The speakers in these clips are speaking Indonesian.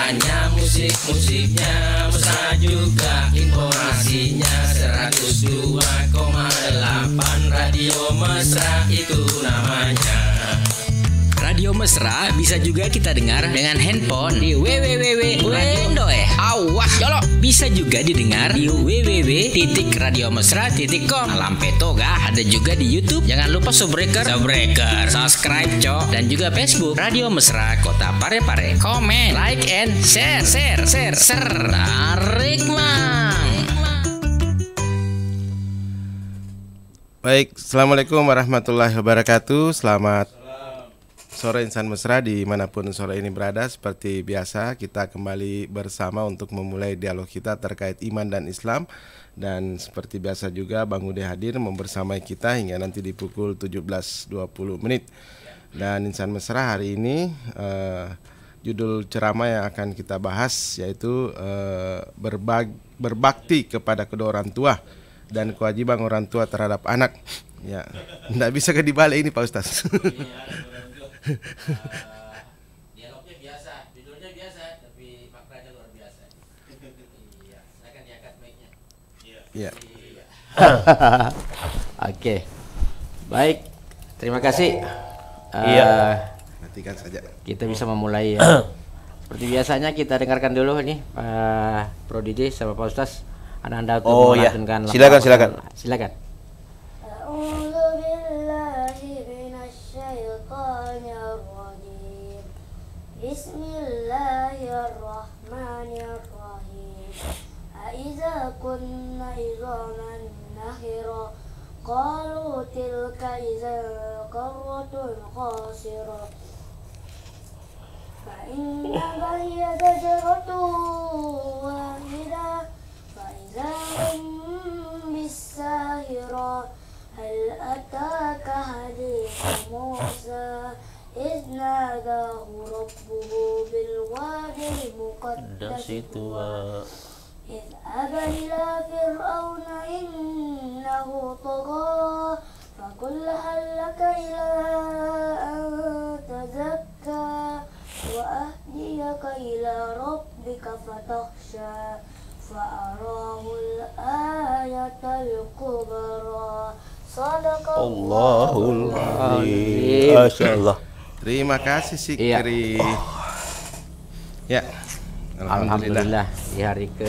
hanya musik-musiknya, mesra juga informasinya. 102,8 Radio Mesra itu namanya. Radio Mesra bisa juga kita dengar dengan handphone di www.radioendoe. Awas jolo. Bisa juga didengar di www.radiomesra.com. Lampe toga ada juga di YouTube. Jangan lupa subscribe, subscribe cok, dan juga Facebook Radio Mesra Kota Parepare. Komen, like and share. Tarik mang. Baik, assalamualaikum warahmatullahi wabarakatuh. Selamat sore insan mesra dimanapun sore ini berada. Seperti biasa kita kembali bersama untuk memulai dialog kita terkait iman dan Islam. Dan seperti biasa juga Bang Ude hadir membersamai kita hingga nanti di pukul 17.20. Dan insan mesra hari ini judul ceramah yang akan kita bahas yaitu berbakti kepada kedua orang tua dan kewajiban orang tua terhadap anak. Ya, tidak bisa dibalik ini Pak Ustaz. Dialognya biasa, judulnya biasa, tapi maknanya luar biasa. Iya, silakan diangkat mic-nya. Iya. Oke, baik, terima kasih. Matikan saja. Kita bisa memulai ya. Seperti biasanya kita dengarkan dulu nih Pak Pro DJ sama Pak Ustaz. Anda untuk melantunkan. Silakan. Bismillahirrahmanirrahim. Aiza kunna izaman nakhira qalu tilka izan qarratun khasira fa inna hiya zajratun wahida fa iza hum bisahira hal ataka hadithu Musa إذ ناداه ربه بالوادي المقدس طوى اذهب إلى فرعون إنه طغى فقل هل لك إلى أن تزكى وأهديك إلى ربك فتخشى فأراه الآية الكبرى صدق الله العظيم. Masya Allah. Terima kasih Sikri. Ya. Alhamdulillah di hari ke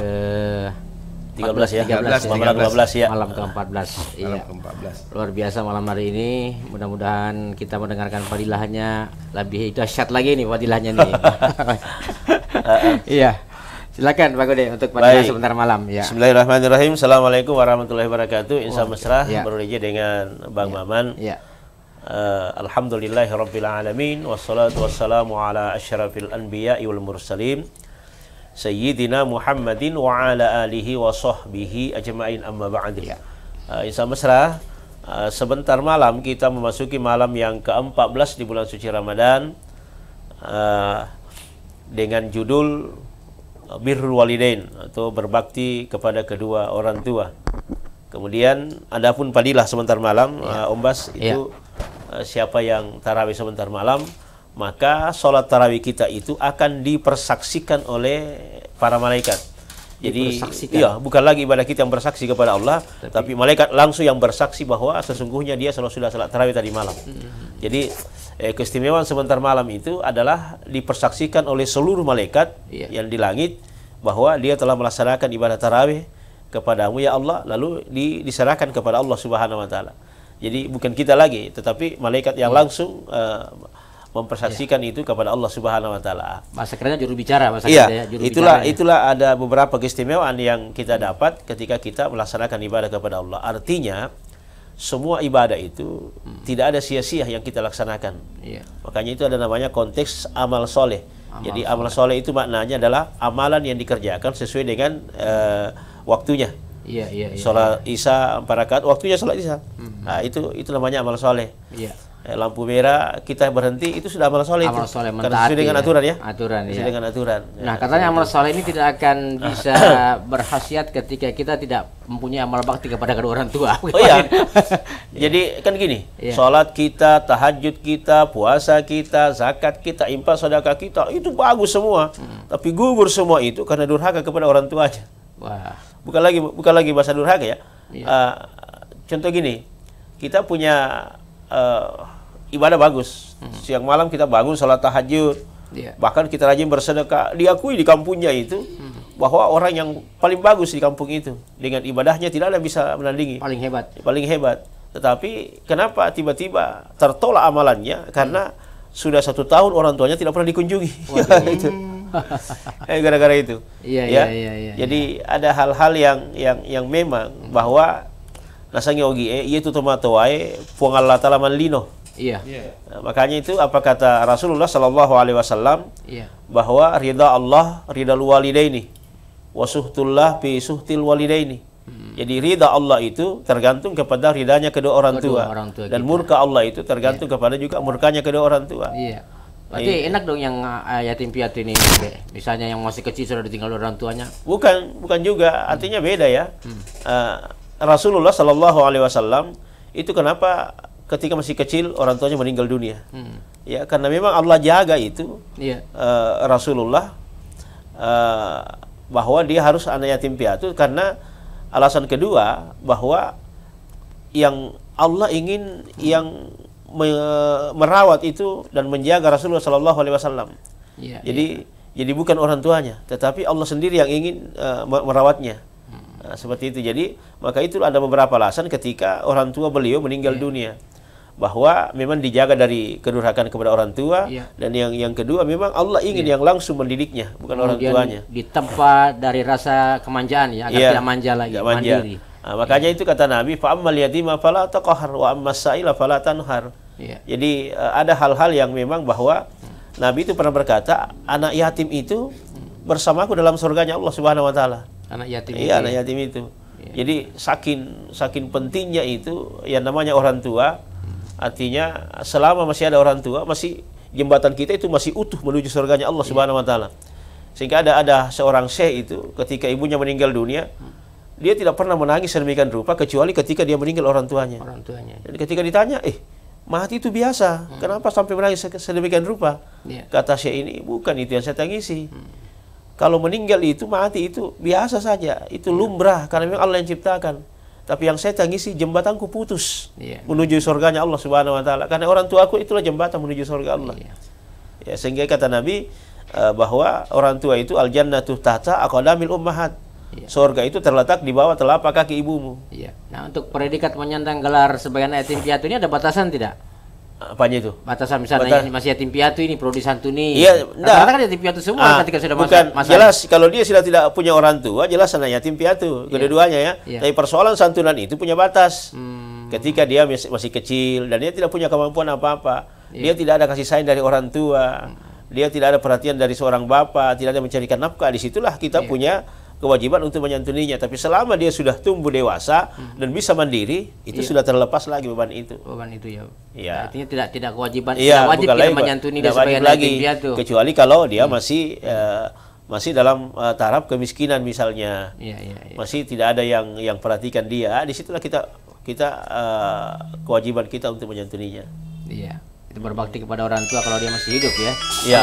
13 ya. malam ke-14 ya. Malam ke-14. Luar biasa malam hari ini. Mudah-mudahan kita mendengarkan fadilahnya lebih dahsyat lagi nih fadilahnya nih. Iya. Silakan Pak Gede untuk fadilah sebentar malam ya. Bismillahirrahmanirrahim. Assalamualaikum warahmatullahi wabarakatuh. Insan mesra beruruji dengan Bang Maman. Ya. Alhamdulillahirabbil alamin wassalatu wassalamu ala asyrafil anbiya'i wal mursalin sayyidina Muhammadin wa ala alihi wa sahbihi ajma'in amma ba'd. Insan mesra, sebentar malam kita memasuki malam yang ke-14 di bulan suci Ramadan dengan judul birrul walidain atau berbakti kepada kedua orang tua. Kemudian adapun fadilah sebentar malam, Om Bas itu siapa yang tarawih sebentar malam, maka sholat tarawih kita itu akan dipersaksikan oleh para malaikat. Jadi bukan lagi ibadah kita yang bersaksi kepada Allah, tapi malaikat langsung yang bersaksi bahwa sesungguhnya dia sudah salat tarawih tadi malam. Jadi keistimewaan sebentar malam itu adalah dipersaksikan oleh seluruh malaikat yang di langit bahwa dia telah melaksanakan ibadah tarawih kepadamu ya Allah, lalu diserahkan kepada Allah Subhanahu wa taala. Jadi bukan kita lagi, tetapi malaikat yang langsung mempersaksikan itu kepada Allah Subhanahu wa taala. Bahasa kerennya juru bicara, itulah ada beberapa keistimewaan yang kita dapat ketika kita melaksanakan ibadah kepada Allah. Artinya semua ibadah itu tidak ada sia-sia yang kita laksanakan. Makanya itu ada namanya konteks amal soleh. Jadi amal soleh itu maknanya adalah amalan yang dikerjakan sesuai dengan waktunya. Sholat Isya 4 rakaat, waktunya sholat Isya. Nah, itu namanya amal soleh. lampu merah kita berhenti, itu sudah amal soleh. Amal soleh, karena sesuai dengan aturan ya. Aturan sesuai ya. dengan aturan. Nah, katanya amal soleh ini tidak akan bisa berkhasiat ketika kita tidak mempunyai amal bakti kepada kedua orang tua. Oh iya. Jadi kan gini, sholat kita, tahajud kita, puasa kita, zakat kita, infak sedekah kita, itu bagus semua. Tapi gugur semua itu karena durhaka kepada orang tuanya. Wah. Bukan lagi bahasa durhaka ya. Contoh gini, kita punya ibadah bagus. Siang malam kita bangun sholat tahajud. Bahkan kita rajin bersedekah. Diakui di kampungnya itu bahwa orang yang paling bagus di kampung itu dengan ibadahnya tidak ada bisa menandingi. Paling hebat. Paling hebat. Tetapi kenapa tiba-tiba tertolak amalannya? Karena sudah 1 tahun orang tuanya tidak pernah dikunjungi. Itu. Gara-gara itu. Iya. Jadi ada hal-hal yang memang bahwa nasangnya ogi itu tomato wae puang Allah taala manlino. Iya. Nah, makanya itu apa kata Rasulullah sallallahu alaihi wasallam? Bahwa ridha Allah ridha walidaini wa suhtullah fi suhtil walidaini. Jadi ridha Allah itu tergantung kepada ridhanya kedua orang tua. Dan murka Allah itu tergantung kepada juga murkanya kedua orang tua. Iya. Berarti enak dong yang yatim piatu ini, misalnya yang masih kecil sudah ditinggal orang tuanya. Bukan juga, artinya beda ya. Rasulullah sallallahu alaihi wasallam itu kenapa ketika masih kecil orang tuanya meninggal dunia? Ya karena memang Allah jaga itu. Rasulullah bahwa dia harus anak yatim piatu karena alasan kedua bahwa yang Allah ingin yang merawat itu dan menjaga Rasulullah sallallahu alaihi wasallam. Jadi bukan orang tuanya, tetapi Allah sendiri yang ingin merawatnya. Nah, seperti itu. Jadi maka itu ada beberapa alasan ketika orang tua beliau meninggal dunia, bahwa memang dijaga dari kedurhakaan kepada orang tua, dan yang kedua memang Allah ingin yang langsung mendidiknya, bukan orang tuanya. Ditempa dari rasa kemanjaan ya, agar tidak manja lagi, mandiri. Nah, makanya itu kata Nabi, fa ammal yatima fala taqhar wa ammas sa'ila fala tanhar. Jadi ada hal-hal yang memang bahwa Nabi itu pernah berkata, anak yatim itu bersamaku dalam surganya Allah Subhanahu wa taala. Anak yatim itu. Iya, anak yatim itu. Jadi saking pentingnya itu yang namanya orang tua. Artinya selama masih ada orang tua, masih jembatan kita itu masih utuh menuju surganya Allah Subhanahu wa taala. Sehingga ada seorang syekh itu ketika ibunya meninggal dunia, dia tidak pernah menangis sedemikian rupa kecuali ketika dia meninggal orang tuanya. Dan ketika ditanya, mati itu biasa, kenapa sampai menangis sedemikian rupa? Kata syekh ini, bukan itu yang saya tangisi. Kalau meninggal itu, mati itu biasa saja, itu lumrah karena memang Allah yang ciptakan. Tapi yang saya tangisi jembatanku putus menuju surganya Allah Subhanahu wa taala. Karena orang tuaku itulah jembatan menuju surga Allah. Ya, sehingga kata Nabi bahwa orang tua itu al jannatu tahta aqdamil ummahat. Surga itu terletak di bawah telapak kaki ibumu. Nah, untuk predikat menyandang gelar sebagai anak yatim piatu ini ada batasan tidak? Apanya itu? Batasan misalnya ini masih yatim piatu, ini perlu disantuni. Iya, karena kan yatim piatu semua ketika sudah masa. Jelas kalau dia sudah tidak punya orang tua, jelas anak yatim piatu kedua-duanya ya. Tapi persoalan santunan itu punya batas. Ketika dia masih kecil dan dia tidak punya kemampuan apa-apa, dia tidak ada kasih sayang dari orang tua, dia tidak ada perhatian dari seorang bapak, tidak ada mencarikan nafkah, disitulah kita punya kewajiban untuk menyantuninya. Tapi selama dia sudah tumbuh dewasa dan bisa mandiri, itu sudah terlepas lagi beban itu. Beban itu ya. Artinya tidak kewajiban, tidak wajib kita menyantuni dia sebagai anak yatim piatu. Kecuali kalau dia masih dalam taraf kemiskinan misalnya. Masih tidak ada yang perhatikan dia. Disitulah kita kewajiban kita untuk menyantuninya. Itu berbakti kepada orang tua kalau dia masih hidup ya.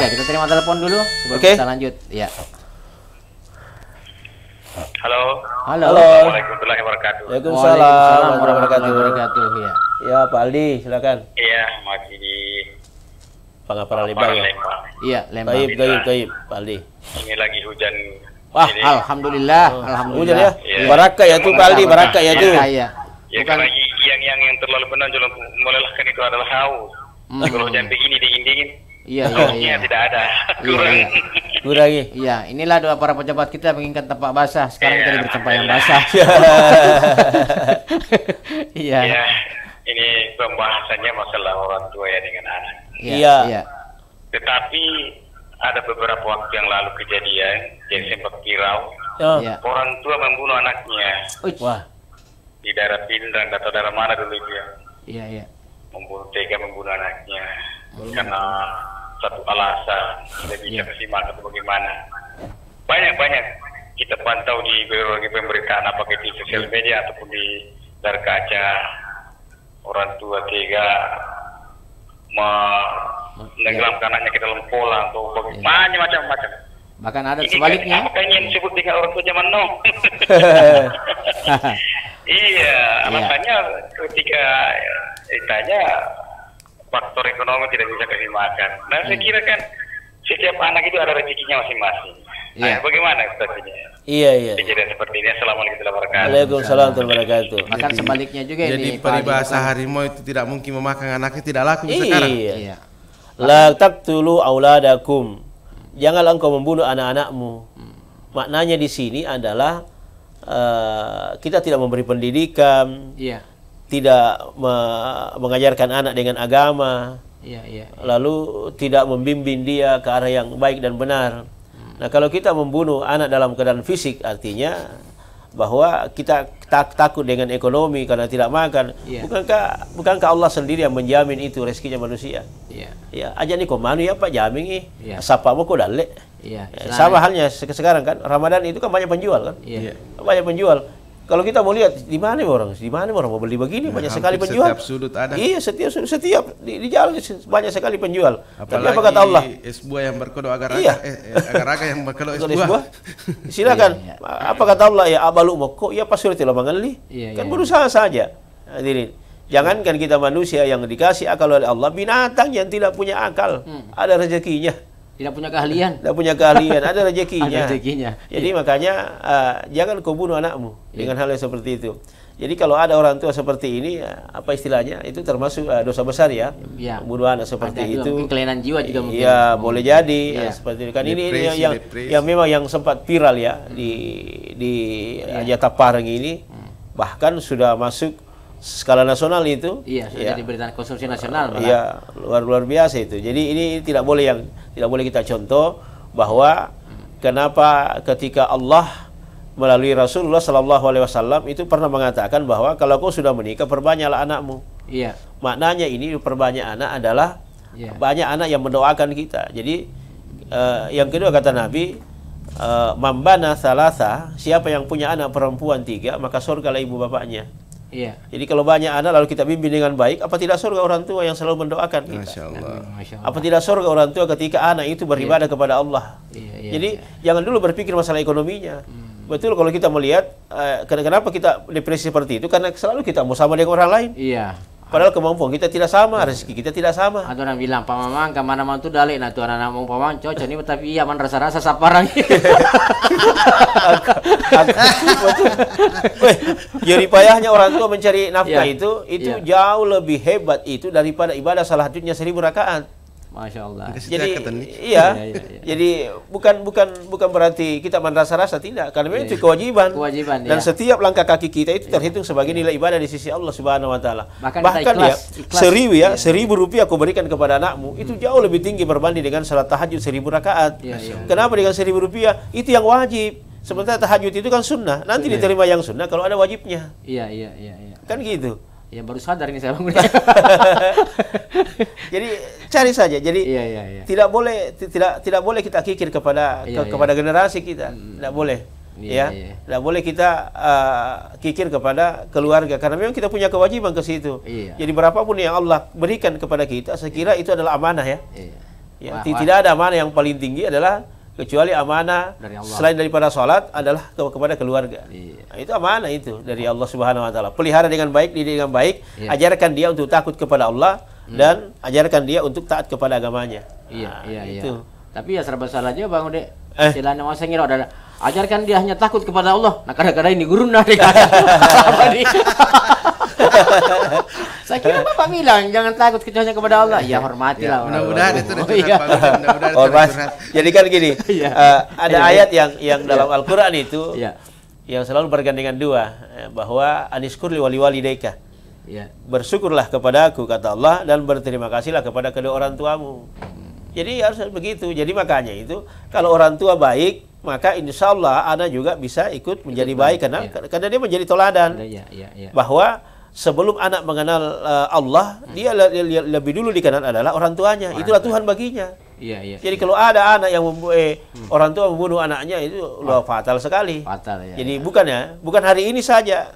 Oke, kita terima telepon dulu sebelum kita lanjut. Halo. Assalamualaikum warahmatullahi wabarakatuh. Waalaikumsalam warahmatullahi wabarakatuh. Ya, Pak Aldi, silakan. Iya, masih di Pangapara Lembang ya. Iya, Lembang. Taib, Pak Aldi. Ini lagi hujan. Alhamdulillah. Hujan ya. Barakah ya tuh Pak Aldi, barakah ya tuh. Ya, karena yang terlalu menonjol melelahkan itu adalah haus. Kalau hujan begini dingin-dingin, hausnya tidak ada. Kurang. Iya, inilah doa para pejabat kita menginginkan tempat basah. Sekarang kita diberi tempat yang basah. Ini pembahasannya masalah orang tua ya dengan anak. Iya. Tetapi ada beberapa waktu yang lalu kejadian yang sempat viral. Orang tua membunuh anaknya. Wah. Di daerah Pindrang atau daerah mana dulu itu ya. Iya. tega membunuh anaknya karena satu alasan tidak bisa kasih makan atau bagaimana. Banyak kita pantau di berbagai pemberitaan, apakah di sosial media ataupun di layar kaca, orang tua tega menenggelamkan anaknya ke dalam kolam atau macam-macam. Bahkan ada ini sebaliknya. Apakah ini yang disebut dengan orang tua zaman now? Iya, alasannya ketika ditanya faktor ekonomi tidak bisa kasih makan. Nah, saya kira kan setiap anak itu ada rezekinya masing-masing. Nah, bagaimana Ustaz ini? Iya. Kejadian seperti ini. Assalamualaikum warahmatullahi wabarakatuh. Waalaikumsalam warahmatullahi wabarakatuh. Bahkan sebaliknya juga jadi ini. peribahasa harimau itu tidak mungkin memakan anaknya, tidak laku sekarang. Iya. La taqtulu auladakum. Janganlah engkau membunuh anak-anakmu. Maknanya di sini adalah kita tidak memberi pendidikan, tidak mengajarkan anak dengan agama, lalu tidak membimbing dia ke arah yang baik dan benar. Nah, kalau kita membunuh anak dalam keadaan fisik, artinya bahwa kita takut dengan ekonomi karena tidak makan. Bukankah Allah sendiri yang menjamin itu rezekinya manusia? Ya, aja nih komanu ya Pak jamin sapa mau kok dalek. Sama halnya sekarang kan Ramadan itu kan banyak penjual kan? Banyak penjual. Kalau kita mau lihat di mana orang mau beli begini, banyak sekali penjual. Setiap sudut ada. Iya, setiap di jalan banyak sekali penjual. Apalagi tapi apa kata Allah? Es buah yang berkedok agar-agar yang berkedok es buah. Silakan. Apa kata Allah? Ya abalu moko ya pasur tilo mangali. Kan berusaha saja. Hadirin. Jangankan kita manusia yang dikasih akal oleh Allah, binatang yang tidak punya akal ada rezekinya. Tidak punya keahlian. Tidak punya keahlian, ada rezekinya. Ada rezekinya. Jadi makanya jangan kau bunuh anakmu dengan hal yang seperti itu. Jadi kalau ada orang tua seperti ini, apa istilahnya? Itu termasuk dosa besar ya. Membunuh anak seperti itu. Mungkin kelainan jiwa juga mungkin. Iya, boleh jadi seperti itu. Kan ini yang memang yang sempat viral ya di Ajata Pareng ini. Bahkan sudah masuk skala nasional itu. Sudah diberikan konsumsi nasional. Iya, luar biasa itu. Jadi ini tidak boleh kita contoh bahwa kenapa ketika Allah melalui Rasulullah SAW itu pernah mengatakan bahwa kalau kau sudah menikah perbanyaklah anakmu. Maknanya ini perbanyak anak adalah banyak anak yang mendoakan kita. Jadi yang kedua kata Nabi, mambana salasa, siapa yang punya anak perempuan 3 maka surgalah ibu bapaknya. Jadi kalau banyak anak lalu kita bimbing dengan baik, apa tidak surga orang tua yang selalu mendoakan kita? Masya Allah. Apa tidak surga orang tua ketika anak itu beribadah kepada Allah? Jadi jangan dulu berpikir masalah ekonominya. Betul, kalau kita melihat kenapa kita depresi seperti itu, karena selalu kita mau sama dengan orang lain. Padahal kemampuan kita tidak sama, rezeki kita tidak sama. Ada orang bilang, Pak Mamang kemana mau tuh dalek, nah tuh anak-anak mau Pak Mamang cocok nih, tapi iya man rasa-rasa saparang. Jadi payahnya orang tua mencari nafkah itu jauh lebih hebat itu daripada ibadah salah satunya 1000 rakaat. Masya Allah. Jadi jadi bukan berarti kita merasa-rasa, tidak, karena memang itu kewajiban. Dan setiap langkah kaki kita itu terhitung sebagai nilai ibadah di sisi Allah Subhanahu Wa Taala. Bahkan ya 1000 Rp1.000 aku berikan kepada anakmu itu jauh lebih tinggi berbanding dengan salat tahajud 1000 rakaat. Kenapa dengan Rp1.000 itu yang wajib? Sementara tahajud itu kan sunnah. Nanti diterima yang sunnah kalau ada wajibnya. Kan gitu. Ya baru sadar ini saya bangun. Jadi cari saja. Jadi tidak boleh kita kikir kepada generasi kita. Tidak boleh. Tidak boleh kita kikir kepada keluarga karena memang kita punya kewajiban ke situ. Jadi berapapun yang Allah berikan kepada kita, saya kira itu adalah amanah ya. Tidak ada amanah yang paling tinggi adalah kecuali amanah selain daripada sholat adalah kepada keluarga. Nah, itu amanah itu dari Allah Subhanahu Wa Taala. Pelihara dengan baik, didik dengan baik, ajarkan dia untuk takut kepada Allah dan ajarkan dia untuk taat kepada agamanya. Itu. Tapi ya serba salah aja Bang Ude. Istilahnya masa ngira ada ajarkan dia hanya takut kepada Allah. Nah kadang-kadang ini guru nah saya kira Bapak bilang jangan takut kecuali kepada Allah. Ya hormatilah. Mudah-mudahan itu Jadi kan gini, ada ayat yang dalam Al-Qur'an itu yang selalu bergandengan dua, bahwa aniskur li waliwalidayka. Bersyukurlah kepadaku kata Allah dan berterima kasihlah kepada kedua orang tuamu. Jadi harus begitu. Jadi makanya itu kalau orang tua baik, maka insya Allah anak juga bisa ikut menjadi baik karena dia menjadi teladan. Bahwa sebelum anak mengenal Allah, dia lebih dulu dikenal adalah orang tuanya. Itulah Tuhan baginya. Iya. Jadi kalau ada anak yang orang tua membunuh anaknya, itu fatal sekali. Fatal ya. Jadi bukan hari ini saja.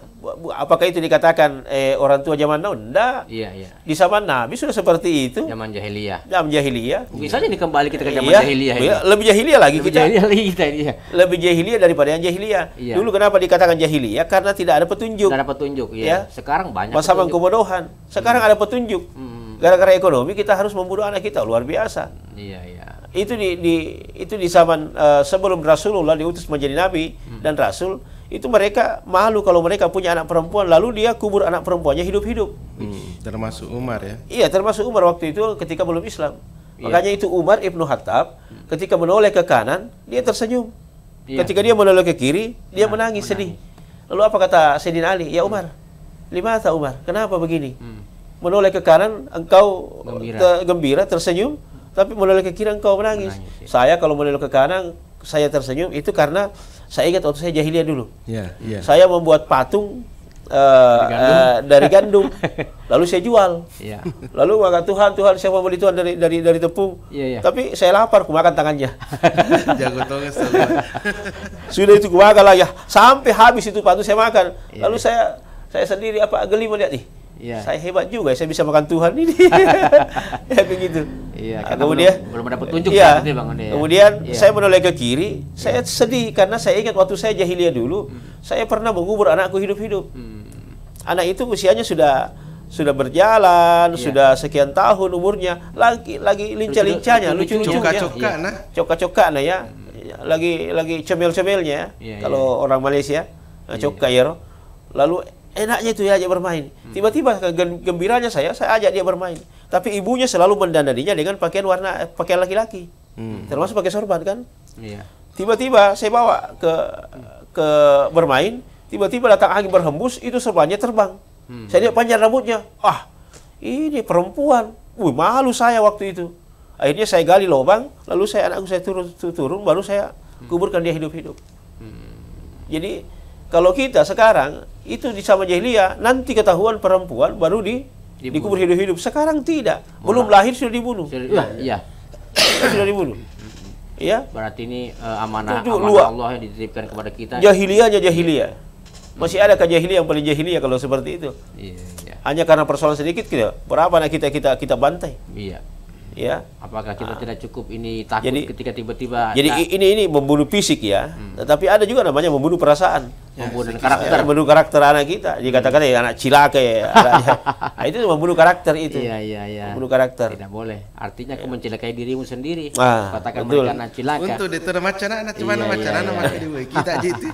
Apakah itu dikatakan orang tua zaman now? Enggak. Iya. Di zaman Nabi sudah seperti itu. Zaman jahiliyah. Zaman jahiliyah. Mungkin saja ini kembali kita ke zaman jahiliyah ini. Lebih jahiliyah lagi kita. Lebih jahiliyah daripada yang jahiliyah. Iya. Dulu kenapa dikatakan jahiliyah? Karena tidak ada petunjuk. Tidak ada petunjuk, ya. Sekarang banyak masa kebodohan. Sekarang ada petunjuk. Gara-gara ekonomi kita harus membunuh anak kita, luar biasa. Iya. Itu di zaman sebelum Rasulullah diutus menjadi nabi dan rasul, itu mereka malu kalau mereka punya anak perempuan lalu dia kubur anak perempuannya hidup-hidup. Termasuk Umar ya. Iya, termasuk Umar waktu itu ketika belum Islam. Makanya itu Umar Ibnu Khattab ketika menoleh ke kanan, dia tersenyum. Ketika dia menoleh ke kiri, dia menangis sedih. Lalu apa kata Sayyidina Ali? Ya Umar, limata Umar, kenapa begini? Menoleh ke kanan engkau gembira, tersenyum, tapi menoleh ke kiri engkau menangis. Saya kalau menoleh ke kanan saya tersenyum itu karena saya ingat waktu saya jahiliyah dulu. Saya membuat patung dari gandum, lalu saya jual. Lalu maka Tuhan siapa beli Tuhan dari tepung. Tapi saya lapar, kumakan tangannya. Jago tonges. Sudah itu kumakan lah ya, sampai habis itu patung saya makan. Lalu saya sendiri geli melihat saya hebat juga, saya bisa makan Tuhan ini. Ya begitu. Kemudian belum ada petunjuk kemudian saya menoleh ke kiri, saya sedih karena saya ingat waktu saya jahiliyah dulu, saya pernah mengubur anakku hidup-hidup. Anak itu usianya sudah berjalan, sudah sekian tahun umurnya, lagi lincah-lincahnya, lucu-lucunya, coka-coka ya, lagi comel-comelnya kalau orang Malaysia, coka ya. Lalu enaknya itu ya ajak bermain. Tiba-tiba gembiranya saya ajak dia bermain. Tapi ibunya selalu mendandaninya dengan pakaian laki-laki. Termasuk pakai sorban kan? Tiba-tiba saya bawa ke bermain, tiba-tiba datang angin berhembus, itu sorbannya terbang. Saya lihat panjang rambutnya. Ini perempuan. Malu saya waktu itu. Akhirnya saya gali lubang, lalu anakku saya turun, baru saya kuburkan dia hidup-hidup. Jadi kalau kita sekarang itu di zaman jahiliyah, nanti ketahuan perempuan baru dikubur hidup-hidup. Sekarang tidak, belum lahir sudah dibunuh. Sudah dibunuh. Ya. Berarti ini amanah Allah yang dititipkan kepada kita. Jahiliyah. Masih ada jahiliyah yang paling jahiliyah kalau seperti itu. Hanya karena persoalan sedikit berapa anak kita bantai. Ya. Apakah kita tidak cukup ini takut ketika tiba-tiba? Jadi ini membunuh fisik ya, tetapi ada juga namanya membunuh perasaan, membunuh karakter anak kita. Dikatakan anak cilaka ya. Itu membunuh karakter itu. Iya. Membunuh karakter. Tidak boleh. Artinya kau mencelakai dirimu sendiri. Katakan mereka anak cilaka. Untuk diterima macam anak cuma macam anak mati di kita gitu.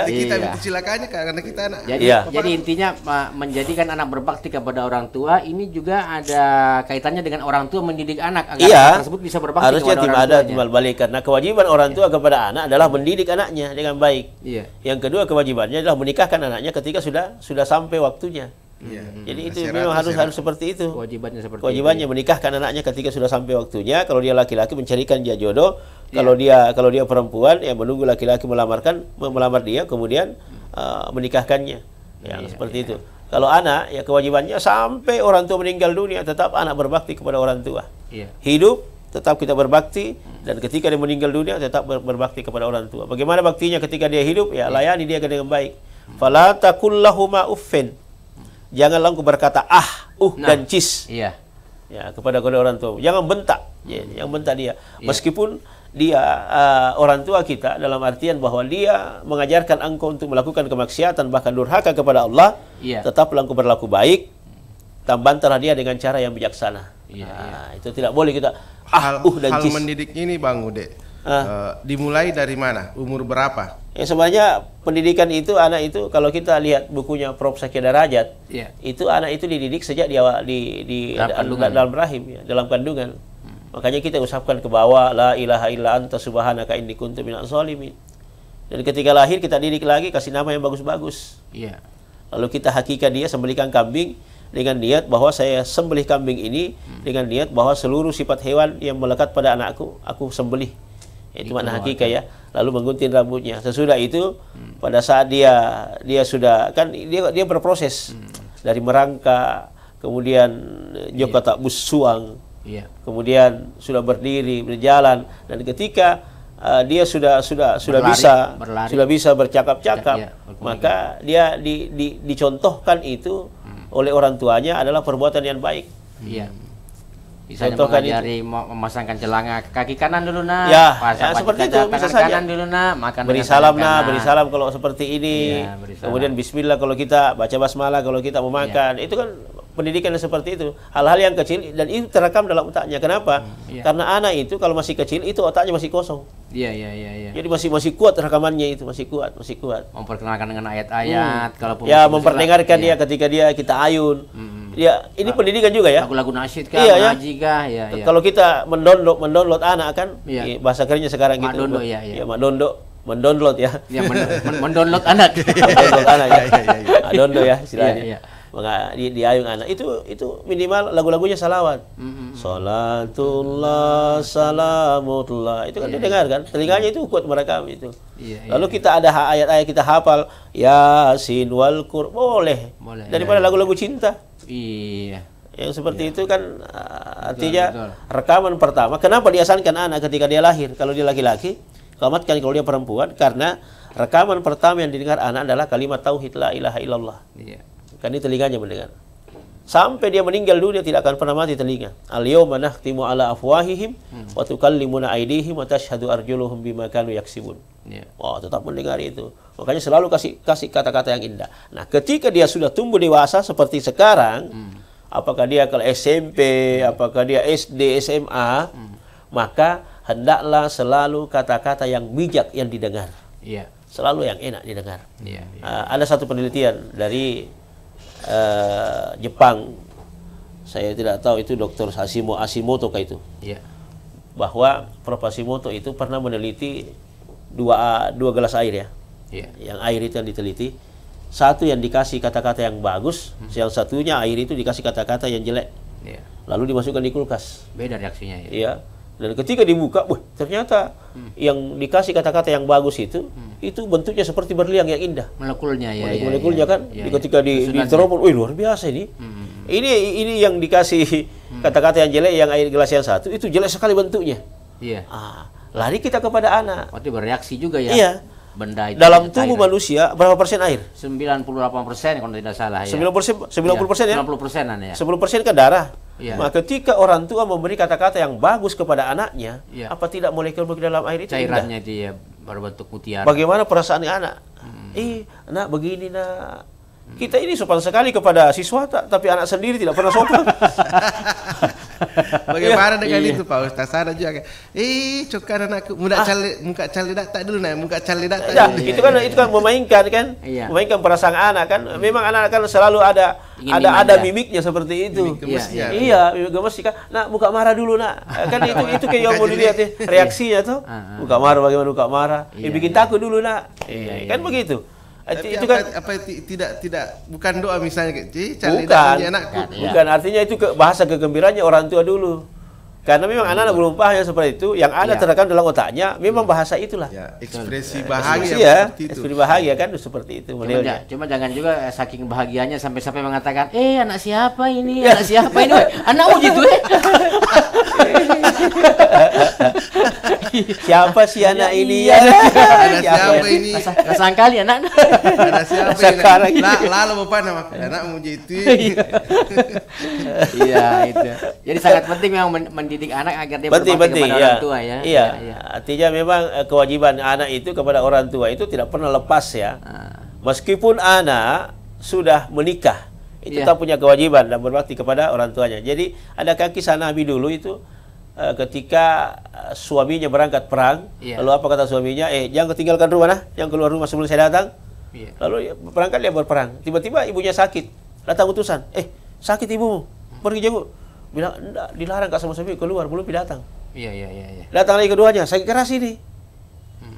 Kita itu cilakanya karena kita anak. Jadi intinya menjadikan anak berbakti kepada orang tua ini juga ada kaitannya dengan orang tua mendidik anak agar anak tersebut bisa berbakti harusnya kepada orang tuanya. Harusnya timbal balik karena kewajiban orang tua kepada anak adalah mendidik anaknya dengan baik. Yang kedua kewajibannya adalah menikahkan anaknya ketika sudah sampai waktunya. Jadi itu memang harus seperti itu. Kewajibannya menikahkan anaknya ketika sudah sampai waktunya. Kalau dia laki-laki mencarikan dia jodoh. Kalau dia perempuan ya menunggu laki-laki melamar dia kemudian menikahkannya. Seperti itu. Kalau anak ya kewajibannya sampai orang tua meninggal dunia tetap anak berbakti kepada orang tua. Hidup tetap kita berbakti dan ketika dia meninggal dunia tetap berbakti kepada orang tua. Bagaimana baktinya ketika dia hidup? Ya layani dia dengan baik. Fala taqul lahuma uffin. Janganlah engkau berkata dan cis. Ya kepada orang tua. Jangan bentak. Jangan bentak dia. Meskipun dia orang tua kita dalam artian bahwa dia mengajarkan engkau untuk melakukan kemaksiatan bahkan durhaka kepada Allah, tetaplah engkau berlaku baik, bantahlah dia dengan cara yang bijaksana. Itu tidak boleh kita dan hal mendidik ini Bang Ude dimulai dari mana? Umur berapa? Sebenarnya pendidikan itu anak itu kalau kita lihat bukunya Prof. Sakya Darajat, itu anak itu dididik sejak dalam rahim dalam kandungan. Makanya kita usapkan ke bawah la ilaha illa anta subhanaka inni kuntu minaz zalimin. Dan ketika lahir kita didik lagi, kasih nama yang bagus-bagus. Lalu kita hakikah dia sembelihkan kambing dengan niat bahwa saya sembelih kambing ini dengan niat bahwa seluruh sifat hewan yang melekat pada anakku aku sembelih. Itu makna hakikah ya. Lalu menggunting rambutnya. Sesudah itu pada saat dia sudah kan dia berproses. dari merangka, kemudian Joko tak busuang, kemudian sudah berdiri, berjalan, dan ketika dia sudah bisa bercakap-cakap, maka dia dicontohkan itu oleh orang tuanya adalah perbuatan yang baik. Misalnya mengajari memasangkan celana kaki kanan dulu nak, seperti itu bisa saja. Kanan dulu nak, makan beri salam nak, beri salam kalau seperti ini. Kemudian bismillah kalau kita baca basmalah kalau kita mau makan. Itu kan pendidikan yang seperti itu. Hal-hal yang kecil dan itu terekam dalam otaknya. Kenapa? Karena anak itu kalau masih kecil itu otaknya masih kosong. Jadi masih kuat rekamannya itu, masih kuat. Memperkenalkan dengan ayat-ayat, kalaupun memperdengarkan dia ketika kita ayun. Ya, ini pendidikan juga ya. Lagu-lagu nasyid kah, ngaji kah, Kalau kita mendownload anak kan, bahasa kerennya sekarang gitu. Mendownload ya. Mendownload anak. Mendownload anak ya. Download ya istilahnya. Diayun anak itu minimal lagu-lagunya salawat. Salatullah salamullah itu kan didengar kan, telinganya itu kuat merekam itu. Lalu kita ada ayat-ayat kita hafal Yasin wal Qur, boleh. Daripada lagu-lagu cinta. Yang seperti itu kan artinya rekaman pertama. Kenapa diasankan anak ketika dia lahir? Kalau dia laki-laki, selamatkan kalau dia perempuan, karena rekaman pertama yang didengar anak adalah kalimat tauhid la ilaha illallah. Kan ini telinganya mendengar. Sampai dia meninggal dunia tidak akan pernah mati telinga. Al-yawma nakhtimu ala afwahihim wa tukallimuna aydihim wa tashhadu arjuluhum bima kanu yaksibun. Tetap mendengar itu. Makanya selalu kasih kata-kata yang indah. Nah, ketika dia sudah tumbuh dewasa seperti sekarang, apakah dia ke SMP, apakah dia SD, SMA, maka hendaklah selalu kata-kata yang bijak yang didengar. Selalu yang enak didengar. Ada satu penelitian dari Jepang, saya tidak tahu itu Dr. Hashimoto kah itu, bahwa Prof. Hashimoto itu pernah meneliti dua gelas air ya. Yang air itu yang diteliti, satu yang dikasih kata-kata yang bagus, yang satunya air itu dikasih kata-kata yang jelek, lalu dimasukkan di kulkas. Beda reaksinya ya. Iya. Dan ketika dibuka, ternyata yang dikasih kata-kata yang bagus itu bentuknya seperti berliang yang indah. Molekulnya ya. Molekulnya kan. Ketika diteropong, luar biasa ini. Ini yang dikasih kata-kata yang jelek, yang air gelas yang satu itu jelek sekali bentuknya. Lari kita kepada anak. Berarti bereaksi juga ya. Iya. Benda itu dalam tubuh manusia berapa persen air? 98% kalau tidak salah ya. 90% ya? 90%-an ya. 10% kan darah. Maka ketika orang tua memberi kata-kata yang bagus kepada anaknya, apa tidak molekul dalam air itu cairannya dia berbentuk mutiara. Bagaimana perasaan anak? Nak begini nak. Kita ini sopan sekali kepada siswa tapi anak sendiri tidak pernah sopan. Bagaimana dengan itu Pak Ustaz? Ada juga cokan anakku muka cali data dulu nak, muka cali data dulu. Itu kan memainkan kan? Memainkan perasaan anak kan. Memang anak kan selalu ada mimiknya seperti itu. Mimik gemes kan. Nak muka marah dulu nak. Kan itu kayak yang mau dilihat ya, reaksinya tuh. Muka marah, bagaimana muka marah? Bikin takut dulu nak. Kan begitu. Tapi itu kan tidak bukan doa misalnya bukan artinya itu bahasa kegembiraannya orang tua dulu, karena memang anak-anak belum paham yang seperti itu, yang ada terekam dalam otaknya memang bahasa itulah ekspresi bahagia ekspresi bahagia kan seperti itu modelnya. Cuma jangan juga saking bahagianya sampai mengatakan anak siapa ini anakmu gitu siapa sih anak ini anak siapa ini kesangkali anak anak siapa sekarang ini lalu bapak nama anak mau gitu. Itu jadi sangat penting memang mendidik anak agar dia berbakti kepada orang tua ya. Artinya memang kewajiban anak itu kepada orang tua itu tidak pernah lepas ya. Meskipun anak sudah menikah itu tetap punya kewajiban dan berbakti kepada orang tuanya. Jadi ada kisah Nabi dulu itu ketika suaminya berangkat perang, lalu apa kata suaminya? Jangan tinggalkan rumah jangan keluar rumah sebelum saya datang. Lalu berangkat dia berperang. Tiba-tiba ibunya sakit, datang utusan. Sakit ibumu, pergi jenguk. Bilang enggak, dilarang kak sama suami keluar, belum datang. Datang lagi keduanya, sakit keras ini.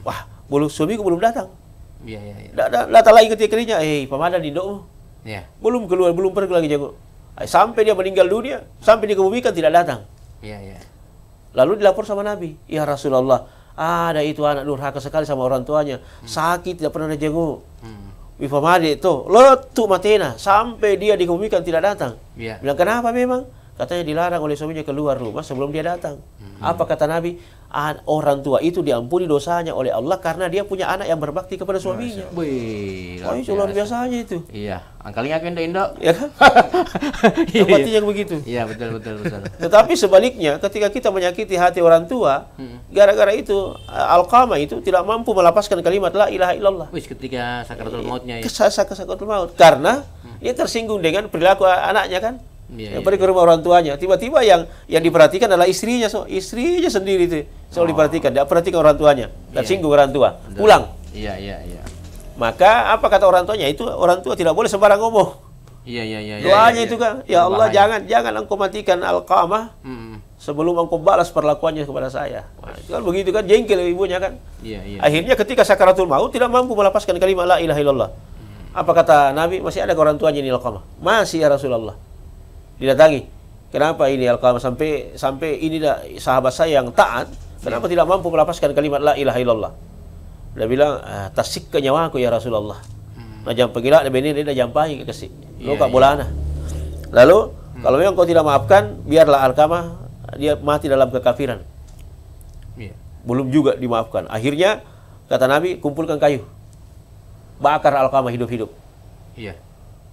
Wah, suamiku belum datang. Datang lagi ketiga-ketiga, pamadan indokmu. Belum keluar, belum pergi lagi jenguk. Sampai dia meninggal dunia, sampai dikebumikan tidak datang. Lalu dilapor sama Nabi, ya Rasulullah, ada itu anak durhaka sekali sama orang tuanya, sakit tidak pernah jenguk. Wifamadi itu, letu matena sampai dia dikemumikan tidak datang. Iya. Bilang kenapa memang? Katanya dilarang oleh suaminya keluar rumah sebelum dia datang. Apa kata Nabi? Orang tua itu diampuni dosanya oleh Allah karena dia punya anak yang berbakti kepada suaminya. Wih, Itu luar biasanya itu. Iya, angkalnya Indo-Indo. Ya kan? Tempatnya begitu. Iya, betul. Tetapi sebaliknya, ketika kita menyakiti hati orang tua, gara-gara itu Alqamah itu tidak mampu melapaskan kalimat la ilaha illallah. Wih, ketika sakaratul mautnya ya. Sakaratul maut karena dia tersinggung dengan perilaku anaknya kan. Iya, Pergi ke rumah orang tuanya, tiba-tiba yang diperhatikan adalah istrinya, istrinya sendiri itu. Selalu diperhatikan, dia perhatikan orang tuanya, tersinggung orang tua, pulang. Iya. Maka apa kata orang tuanya itu? Orang tua tidak boleh sembarang ngomong. Iya. Doanya itu kan, ya Allah jangan engkau matikan Alqamah sebelum engkau balas perlakuannya kepada saya. Nah, itu kan begitu kan, jengkel ibunya kan. Iya. Akhirnya ketika sakaratul maut tidak mampu melepaskan kalimat la ilaha illallah. Apa kata Nabi? Masih ada orang tuanya ini Alqamah? Masih ya Rasulullah. Didatangi. Kenapa ini Alqamah sampai ini sahabat saya yang taat, kenapa tidak mampu melepaskan kalimat la ilaha illallah? Dia bilang, tasik ke nyawaku ya Rasulullah. Nah jam pagila dia benih dia jampai kasih. Lo kak bolana. Lalu kalau memang kau tidak maafkan, biarlah Alqamah dia mati dalam kekafiran. Belum juga dimaafkan. Akhirnya kata Nabi, kumpulkan kayu. Bakar Alqamah hidup-hidup. Iya.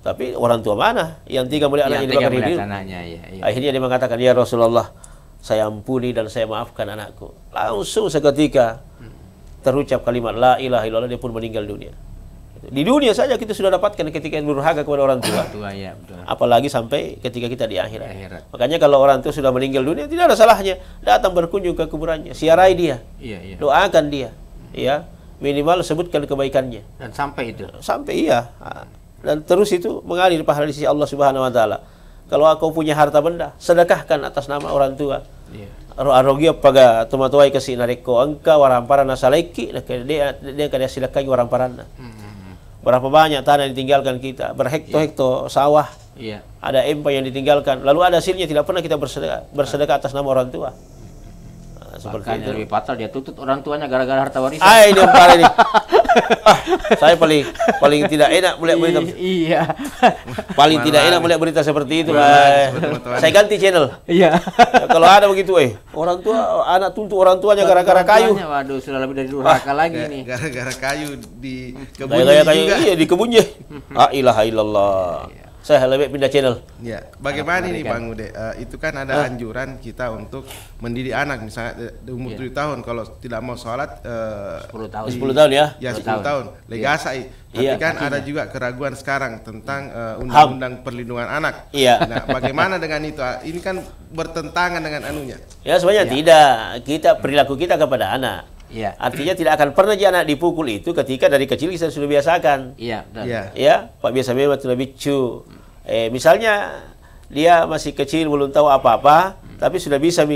Tapi orang tua mana yang tiga melihat anaknya dibakar hidup? Iya. Akhirnya dia mengatakan, ya Rasulullah, saya ampuni dan saya maafkan anakku. Langsung seketika terucap kalimat la ilaha illallah, dia pun meninggal dunia. Di dunia saja kita sudah dapatkan ketika durhaka kepada orang tua. Ya, betul. Apalagi sampai ketika kita di akhirat. Makanya kalau orang tua sudah meninggal dunia, tidak ada salahnya datang berkunjung ke kuburannya, siarai dia, doakan dia, ya minimal sebutkan kebaikannya. Dan sampai itu. Sampai iya. Dan terus itu mengalir pahala di sisi Allah Subhanahu wa taala. Kalau aku punya harta benda, sedekahkan atas nama orang tua. Arogia paga tumatuai kasi nareko angka waramparana salaiki, dia kada silakai waramparana. Berapa banyak tanah ditinggalkan kita, berhekto-hekto sawah. Ada empa yang ditinggalkan, lalu ada hasilnya tidak pernah kita bersedekah atas nama orang tua. Seperti itu. Lebih fatal dia tuntut orang tuanya gara-gara harta warisan. Ini yang parah ini. Saya paling tidak enak melihat berita. Iya. Paling tidak enak melihat berita seperti itu. Saya ganti channel. Iya. Kalau ada begitu, orang tua anak tuntut orang tuanya gara-gara kayu. Waduh, sudah lebih dari durhaka lagi nih. Gara-gara kayu di kebunnya juga. Iya, di kebunnya. La ilaha illallah. Saya lebih pindah channel. Ya, bagaimana ini Bang Ude? Itu kan ada anjuran kita untuk mendidik anak, misalnya di umur 7 tahun kalau tidak mau sholat 10 tahun. 10 tahun ya? Ya 10 tahun. Legasa. Tapi kan ada juga keraguan sekarang tentang undang-undang perlindungan anak. Iya. Nah, bagaimana dengan itu? Ini kan bertentangan dengan anunya. Ya sebenarnya tidak. Perilaku kita kepada anak. Artinya tidak akan pernah anak dipukul itu ketika dari kecil kita sudah biasakan. Ya, Pak biasa memang sudah bicu. Misalnya dia masih kecil belum tahu apa-apa, tapi sudah bisa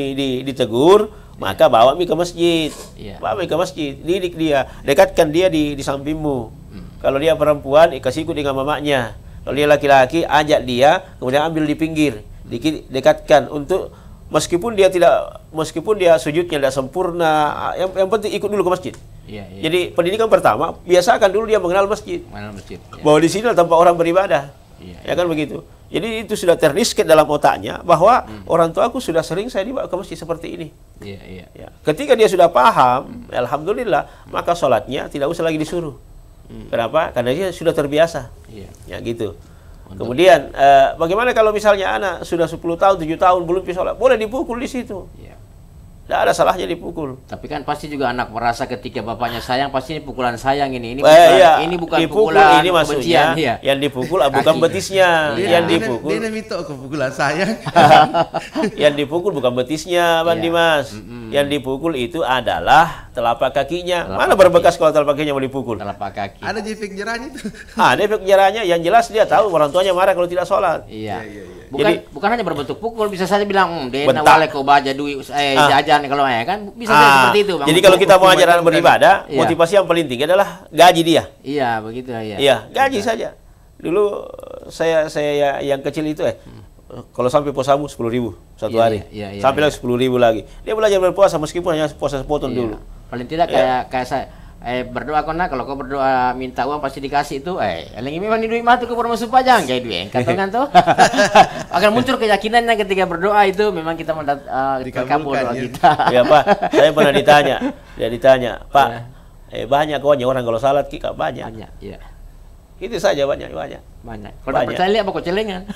ditegur, maka bawa ke masjid. Bawa ke masjid, didik dia, dekatkan dia di sampingmu. Kalau dia perempuan, kasih ikut dengan mamanya. Kalau dia laki-laki, ajak dia, kemudian ambil di pinggir, dekatkan untuk meskipun dia sujudnya tidak sempurna, yang penting ikut dulu ke masjid. Jadi pendidikan pertama biasakan dulu dia mengenal masjid. Bahwa di sini tanpa orang beribadah. Ya kan begitu. Jadi itu sudah terdiskret dalam otaknya bahwa orang tua aku sudah sering saya dibawa ke masjid seperti ini. Ya. Ketika dia sudah paham, alhamdulillah, maka sholatnya tidak usah lagi disuruh. Kenapa? Karena dia sudah terbiasa. Ya gitu. Kemudian bagaimana kalau misalnya anak sudah 10 tahun, 7 tahun belum bisa sholat? Boleh dipukul di situ. Tidak ada salahnya dipukul. Tapi kan pasti juga anak merasa ketika bapaknya sayang, pasti ini pukulan sayang ini. Ini bukan dipukul, pukulan ini maksudnya yang dipukul bukan betisnya. Yang dipukul dia minta ke pukulan sayang. Yang dipukul bukan betisnya, Bang Dimas. Yang dipukul itu adalah telapak kakinya. Mana berbekas kalau telapak kakinya mau dipukul? Telapak kaki. Ada efek jerahnya itu. Ada efek jerahnya. Yang jelas dia tahu orang tuanya marah kalau tidak sholat. Bukan hanya berbentuk pukul, bisa saja bilang dena wale kau baca duit jajan kalau kan bisa saja seperti itu, Bang. Jadi kalau kita mau ajar anak beribadah, motivasi yang paling tinggi adalah gaji dia. Iya, begitu ya. Iya, gaji saja. Dulu saya yang kecil itu kalau sampai puasamu 10.000 satu hari. Sampai lagi 10.000 lagi. Dia belajar berpuasa meskipun hanya puasa sepotong dulu. Paling tidak kayak saya berdoa kau nak, kalau kau berdoa minta uang pasti dikasih itu. Lagi memang duit mah tu kau perlu supaya kayak duit kantongan tuh. Akan muncul keyakinannya ketika berdoa itu memang kita terkabul doa kita. Ya Pak, saya pernah ditanya, Pak, banyak kawannya orang kalau salat kita banyak. Banyak, iya. Itu saja banyak. Kalau tak percaya lihat apa kau celengan.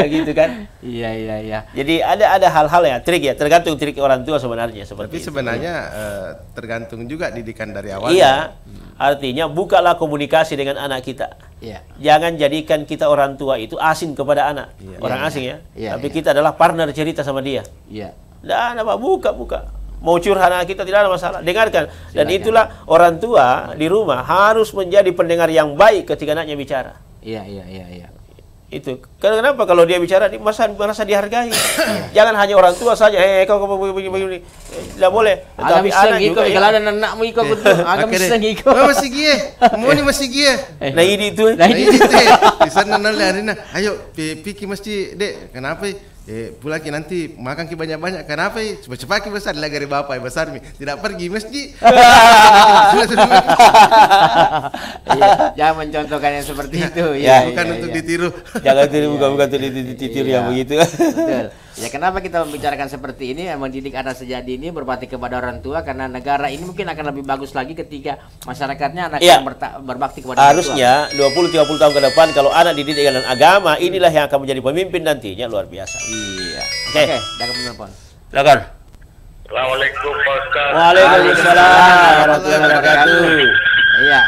Gitu kan? Iya. Jadi ada hal-hal ya, trik ya, tergantung trik orang tua sebenarnya seperti Tapi itu. sebenarnya tergantung juga didikan dari awal. Iya. Artinya bukalah komunikasi dengan anak kita. Iya. Jangan jadikan kita orang tua itu asing kepada anak. Orang asing ya. Tapi kita adalah partner cerita sama dia. Iya. Dan apa buka. Mau curhat anak kita tidak ada masalah, dengarkan. Dan itulah orang tua di rumah harus menjadi pendengar yang baik ketika anaknya bicara. Iya. Itu. Kenapa kalau dia bicara merasa dihargai? Jangan hanya orang tua saja. Kau begini. Tidak boleh. Tetapi anak juga. Kalau ada anakmu ikut betul. Agak bisa ngikut. Masih gie. Mau ni masih gie. Nah ini itu. Nah ini teh. Di sana nol Arina. Ayo pergi mesti dek. Kenapa? Pulang nanti makan banyak-banyak. Kenapa? Cepat besar lagi dari bapak besar mi. Tidak pergi masjid. Jangan mencontohkan yang seperti itu. Bukan untuk ditiru. Jangan tiru, bukan untuk ditiru yang begitu. Betul. Ya kenapa kita membicarakan seperti ini, mendidik anak sejadi ini berbakti kepada orang tua, karena negara ini mungkin akan lebih bagus lagi ketika masyarakatnya anak yang berbakti kepada harusnya orang tua. 20-30 tahun ke depan kalau anak dididik dengan agama, inilah yang akan menjadi pemimpin nantinya, luar biasa. Iya. Oke, jangan menelpon. Silakan. Assalamualaikum Pak Ustaz. Waalaikumsalam warahmatullahi wabarakatuh. Iya.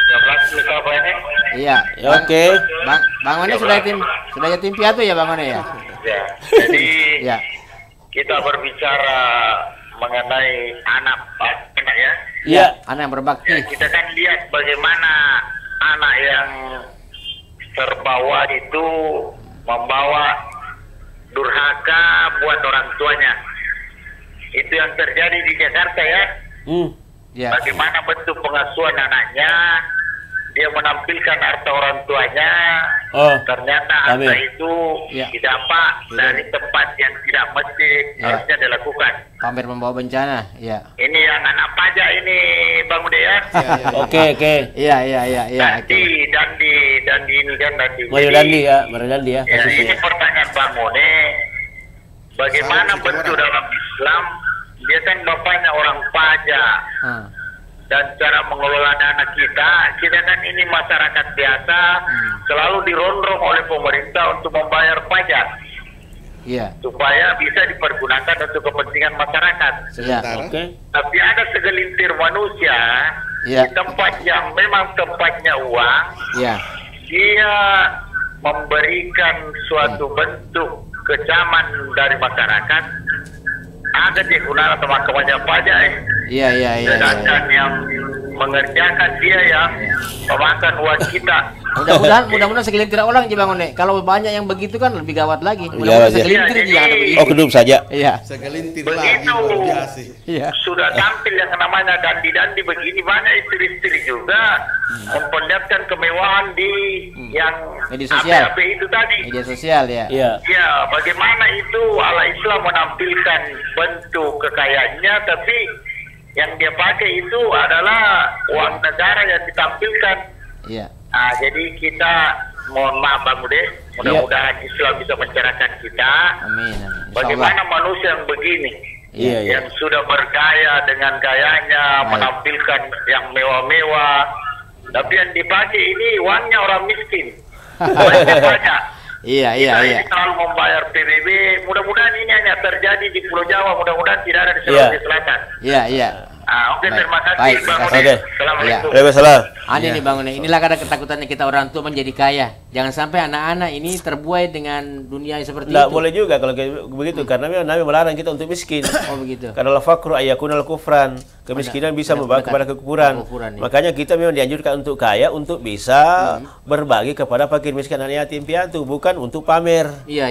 13 luka apa ini? Iya. Oke. Bang One sudah yatim piatu ya Bang One ya? Ya. Jadi ya. Kita berbicara mengenai anak ya. Iya. Anak yang berbakti. Ya, kita kan lihat bagaimana anak yang terbawa itu membawa durhaka buat orang tuanya. Itu yang terjadi di Jakarta ya. Ya. Bagaimana bentuk pengasuhan anaknya, dia menampilkan harta orang tuanya, ternyata harta itu didapat dari tempat yang tidak mesti harusnya dilakukan. Pamer membawa bencana, ya. Ini yang anak pajak ini Bang Ude ya. Oke. Iya. Dandi ini kan Dandi. Mario Dandi ya. Ini pertanyaan Bang Ude, bagaimana bentuk dalam Islam? Dia kan bapaknya orang pajak. Dan cara mengelola anak kita kan ini masyarakat biasa, selalu dirondong oleh pemerintah untuk membayar pajak. Iya. Supaya bisa dipergunakan untuk kepentingan masyarakat. Tapi ada segelintir manusia di tempat yang memang tempatnya uang, dia memberikan suatu bentuk kecaman dari masyarakat. Ada digunakan teman-temannya pajak Iya. Sedangkan yang mengerjakan dia yang memakan uang kita. Mudah-mudahan segelintir orang aja Bang One. Kalau banyak yang begitu kan lebih gawat lagi. Mudah-mudahan segelintir jangan begitu. Kedua saja. Iya. Segelintir begitu lagi. Iya. Sudah tampil yang namanya dandi begini, banyak istri-istri juga memperlihatkan kemewahan di yang media sosial. HP itu tadi. Media sosial ya. Ya, bagaimana itu ala Islam menampilkan bentuk kekayaannya, tapi yang dia pakai itu adalah uang negara yang ditampilkan. Iya. Nah, jadi kita mohon maaf Bang Ude, mudah-mudahan Islam bisa mencerahkan kita. Amin. Bagaimana manusia yang begini, yang sudah bergaya dengan gayanya, menampilkan yang mewah-mewah, tapi yang dipakai ini uangnya orang miskin. Banyak. Iya. Ini selalu membayar PBB. Mudah-mudahan ini hanya terjadi di Pulau Jawa. Mudah-mudahan tidak ada di Sulawesi Selatan. Iya. Oke, terima kasih Bang Ude. Assalamualaikum. Waalaikumsalam. Nih Bang Ude, inilah kadang ketakutannya kita orang tua menjadi kaya. Jangan sampai anak-anak ini terbuai dengan dunia seperti itu. Tidak boleh juga kalau begitu, karena memang Nabi melarang kita untuk miskin. Oh begitu. Karena al-faqru ayakunal kufran. Kemiskinan bisa membawa kepada kekufuran. Makanya kita memang dianjurkan untuk kaya untuk bisa berbagi kepada fakir miskin dan yatim piatu, bukan untuk pamer. Iya.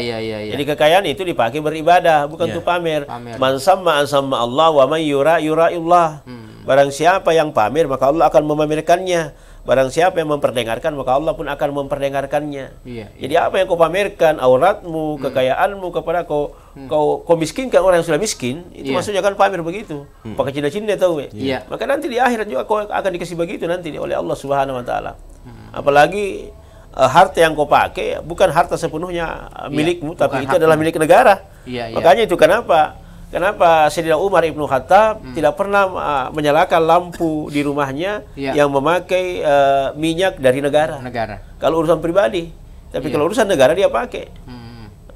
Jadi kekayaan itu dipakai beribadah, bukan untuk pamer. Man samma Allah wa man yura Allah. Barang siapa yang pamer maka Allah akan memamerkannya. barang siapa yang memperdengarkan maka Allah pun akan memperdengarkannya. Iya, Jadi apa yang kau pamerkan, auratmu, kekayaanmu kepada kau miskinkan orang yang sudah miskin, itu maksudnya kan pamer begitu. Pakai cinta-cinta tahu ya. Maka nanti di akhirat juga kau akan dikasih begitu nanti oleh Allah Subhanahu wa taala. Apalagi harta yang kau pakai bukan harta sepenuhnya milikmu, tapi itu adalah milik negara. Makanya itu kenapa Sayyidina Umar Ibnu Khattab tidak pernah menyalakan lampu di rumahnya yang memakai minyak dari negara. Kalau urusan pribadi, tapi kalau urusan negara dia pakai.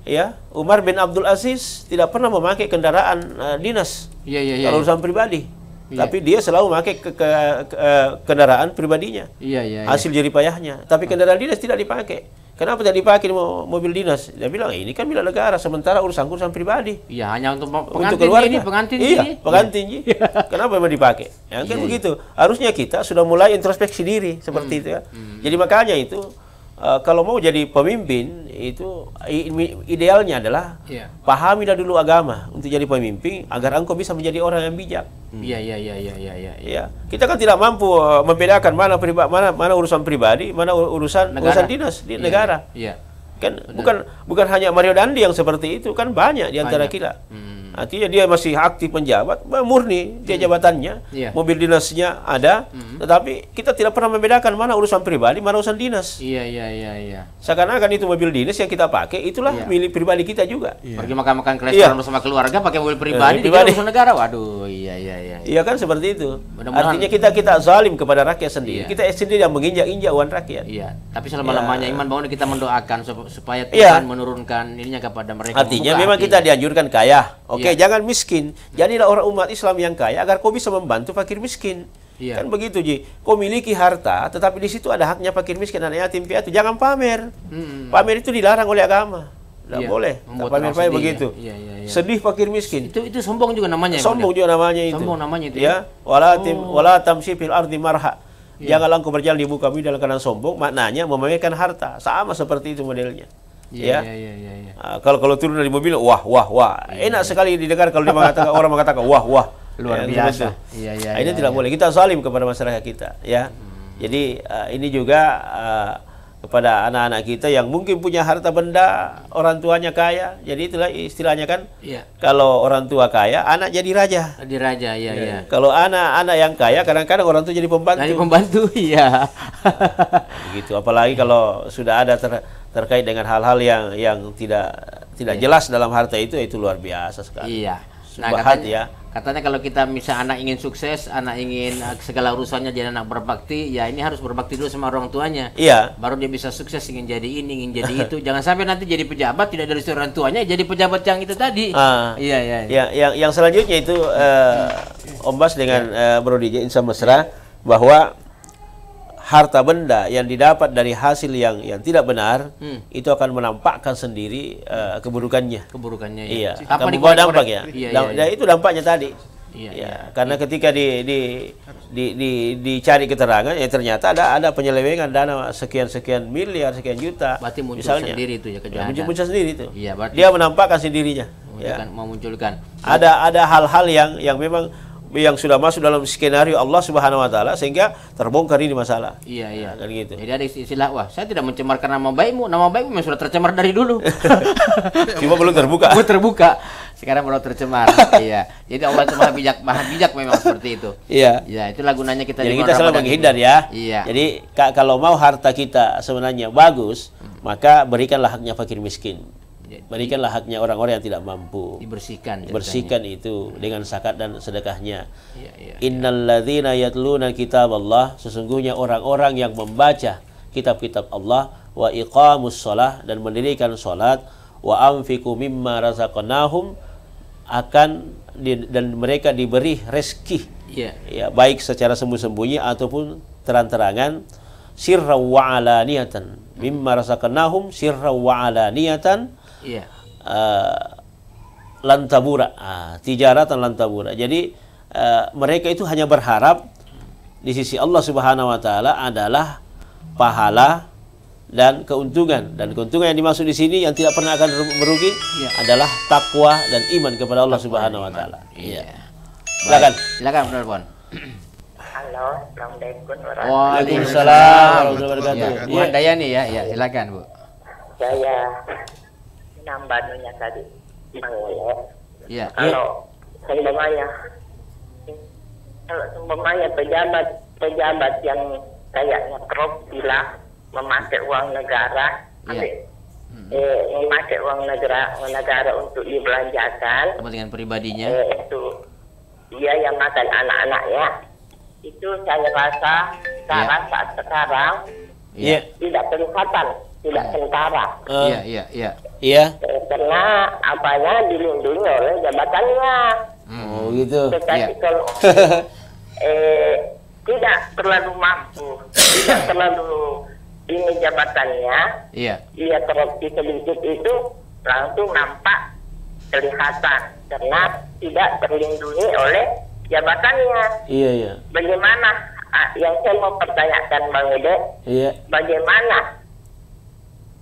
Ya, Umar bin Abdul Aziz tidak pernah memakai kendaraan dinas. Kalau urusan pribadi. Tapi dia selalu memakai kendaraan pribadinya. Hasil jeripayahnya. Tapi kendaraan dinas tidak dipakai. Kenapa tidak dipakai mobil dinas? Dia bilang ini kan milik negara, sementara urusan pribadi. Iya, hanya untuk keluarga. pengantin ini. Kenapa memang dipakai? Ya kan begitu. Harusnya kita sudah mulai introspeksi diri seperti itu ya. Jadi makanya itu kalau mau jadi pemimpin itu idealnya adalah pahamilah dulu agama untuk jadi pemimpin agar engkau bisa menjadi orang yang bijak. Iya. Kita kan tidak mampu membedakan mana urusan pribadi, mana urusan dinas di negara. Kan bukan hanya Mario Dandi yang seperti itu, kan banyak di antara kita. Artinya dia masih aktif menjabat, murni dia jabatannya, mobil dinasnya ada, tetapi kita tidak pernah membedakan mana urusan pribadi, mana urusan dinas. Seakan-akan itu mobil dinas yang kita pakai, itulah milik pribadi kita juga. Pergi makan-makan ke restoran bersama keluarga pakai mobil pribadi, dikira urusan negara. Waduh, Iya kan seperti itu. Artinya kita zalim kepada rakyat sendiri. Kita sendiri yang menginjak-injak uang rakyat. Tapi selama-lamanya iman bangun kita mendoakan supaya Tuhan menurunkan ininya kepada mereka. Artinya memang kita dianjurkan kaya. Oke, jangan miskin. Jadilah orang umat Islam yang kaya agar kau bisa membantu fakir miskin. Kan begitu Ji. Kau miliki harta, tetapi di situ ada haknya fakir miskin dan yatim piatu. Jangan pamer. Pamer itu dilarang oleh agama. Tidak boleh. Pamer begitu. Sedih fakir miskin. Itu sombong juga namanya. Sombong juga namanya itu. Sombong namanya itu. Ya. Wala tamshi fil ardi marha. Janganlah engkau berjalan di muka bumi dalam keadaan sombong. Maknanya memamerkan harta. Sama seperti itu modelnya. Kalau turun dari mobil, wah. Enak sekali didengar kalau dia mengatakan orang mengatakan wah. Luar biasa. Ini tidak boleh. Kita zalim kepada masyarakat kita, ya. Jadi ini juga kepada anak-anak kita yang mungkin punya harta benda, orang tuanya kaya. Jadi itulah istilahnya kan. Kalau orang tua kaya, anak jadi raja. Kalau anak-anak yang kaya, kadang-kadang orang tua jadi pembantu. Begitu. Apalagi kalau sudah ada terkait dengan hal-hal yang tidak jelas dalam harta itu luar biasa sekali. Nah, katanya kalau kita misalnya anak ingin sukses, anak ingin segala urusannya jadi anak berbakti, ya ini harus berbakti dulu sama orang tuanya. Baru dia bisa sukses, ingin jadi ini, ingin jadi itu. Jangan sampai nanti jadi pejabat tidak dari orang tuanya, jadi pejabat yang itu tadi. Yang selanjutnya itu Om Bas dengan Bro DJ Insan Mesra bahwa harta benda yang didapat dari hasil yang tidak benar itu akan menampakkan sendiri keburukannya. Akan membawa dampak ya. Itu dampaknya tadi. Karena ketika dicari keterangan, ternyata ada penyelewengan dana sekian miliar, sekian juta. Berarti muncul sendiri itu ya kejahatan. Muncul sendiri itu. Dia menampakkan sendirinya. Memunculkan. Ada hal-hal yang memang yang sudah masuk dalam skenario Allah Subhanahu wa taala sehingga terbongkar ini masalah. Kan gitu. Jadi ada istilah, saya tidak mencemarkan nama baikmu memang sudah tercemar dari dulu. Cuma belum terbuka. Sekarang baru tercemar. Jadi Allah itu maha bijak memang seperti itu. Itulah gunanya kita. Jadi kita selalu menghindar ya. Jadi kalau mau harta kita sebenarnya bagus, maka berikanlah haknya fakir miskin. Berikanlah haknya orang-orang yang tidak mampu. Dibersihkan itu dengan zakat dan sedekahnya. Innalladzina yatluna kitaballah, sesungguhnya orang-orang yang membaca kitab-kitab Allah, wa iqamus shalah, dan mendirikan salat, wa anfiqu mimma razaqnahum, dan mereka diberi rezeki. Baik secara sembunyi-sembunyi ataupun terang-terangan, sirran wa alaniyatan. Mimma razaqnahum sirran wa alaniyatan. Lantabura, tijaratan lantabura. Jadi mereka itu hanya berharap di sisi Allah Subhanahu wa taala adalah pahala dan keuntungan. Dan keuntungan yang dimaksud di sini yang tidak pernah akan merugi adalah takwa dan iman kepada Allah Subhanahu wa taala. Silakan. Silakan, Bro Pon. Halo. Halo, Assalamualaikum Waalaikumsalam warahmatullahi Ya, wabarakatuh. Bu Handayani ya, ya silakan Bu. Saya nambahnya tadi Bang Lele. Ya. Kalau seumpamanya pejabat yang kayaknya Prof bilang memakai uang negara, memakai uang negara untuk dibelanjakan, Kepentingan pribadinya. itu dia yang makan anak-anaknya. Itu saya rasa saat sekarang Iya. tidak kelihatan, tidak kentara. Iya, iya, iya. Iya. Karena apanya dilindungi oleh jabatannya. Oh gitu. Tetapi kalau tidak terlalu mampu, tidak terlalu ini jabatannya, Iya. dia korupsi sedikit itu langsung nampak kelihatan karena tidak terlindungi oleh jabatannya. Iya, iya. Bagaimana yang saya mau pertanyakan Bang Ede, Iya. bagaimana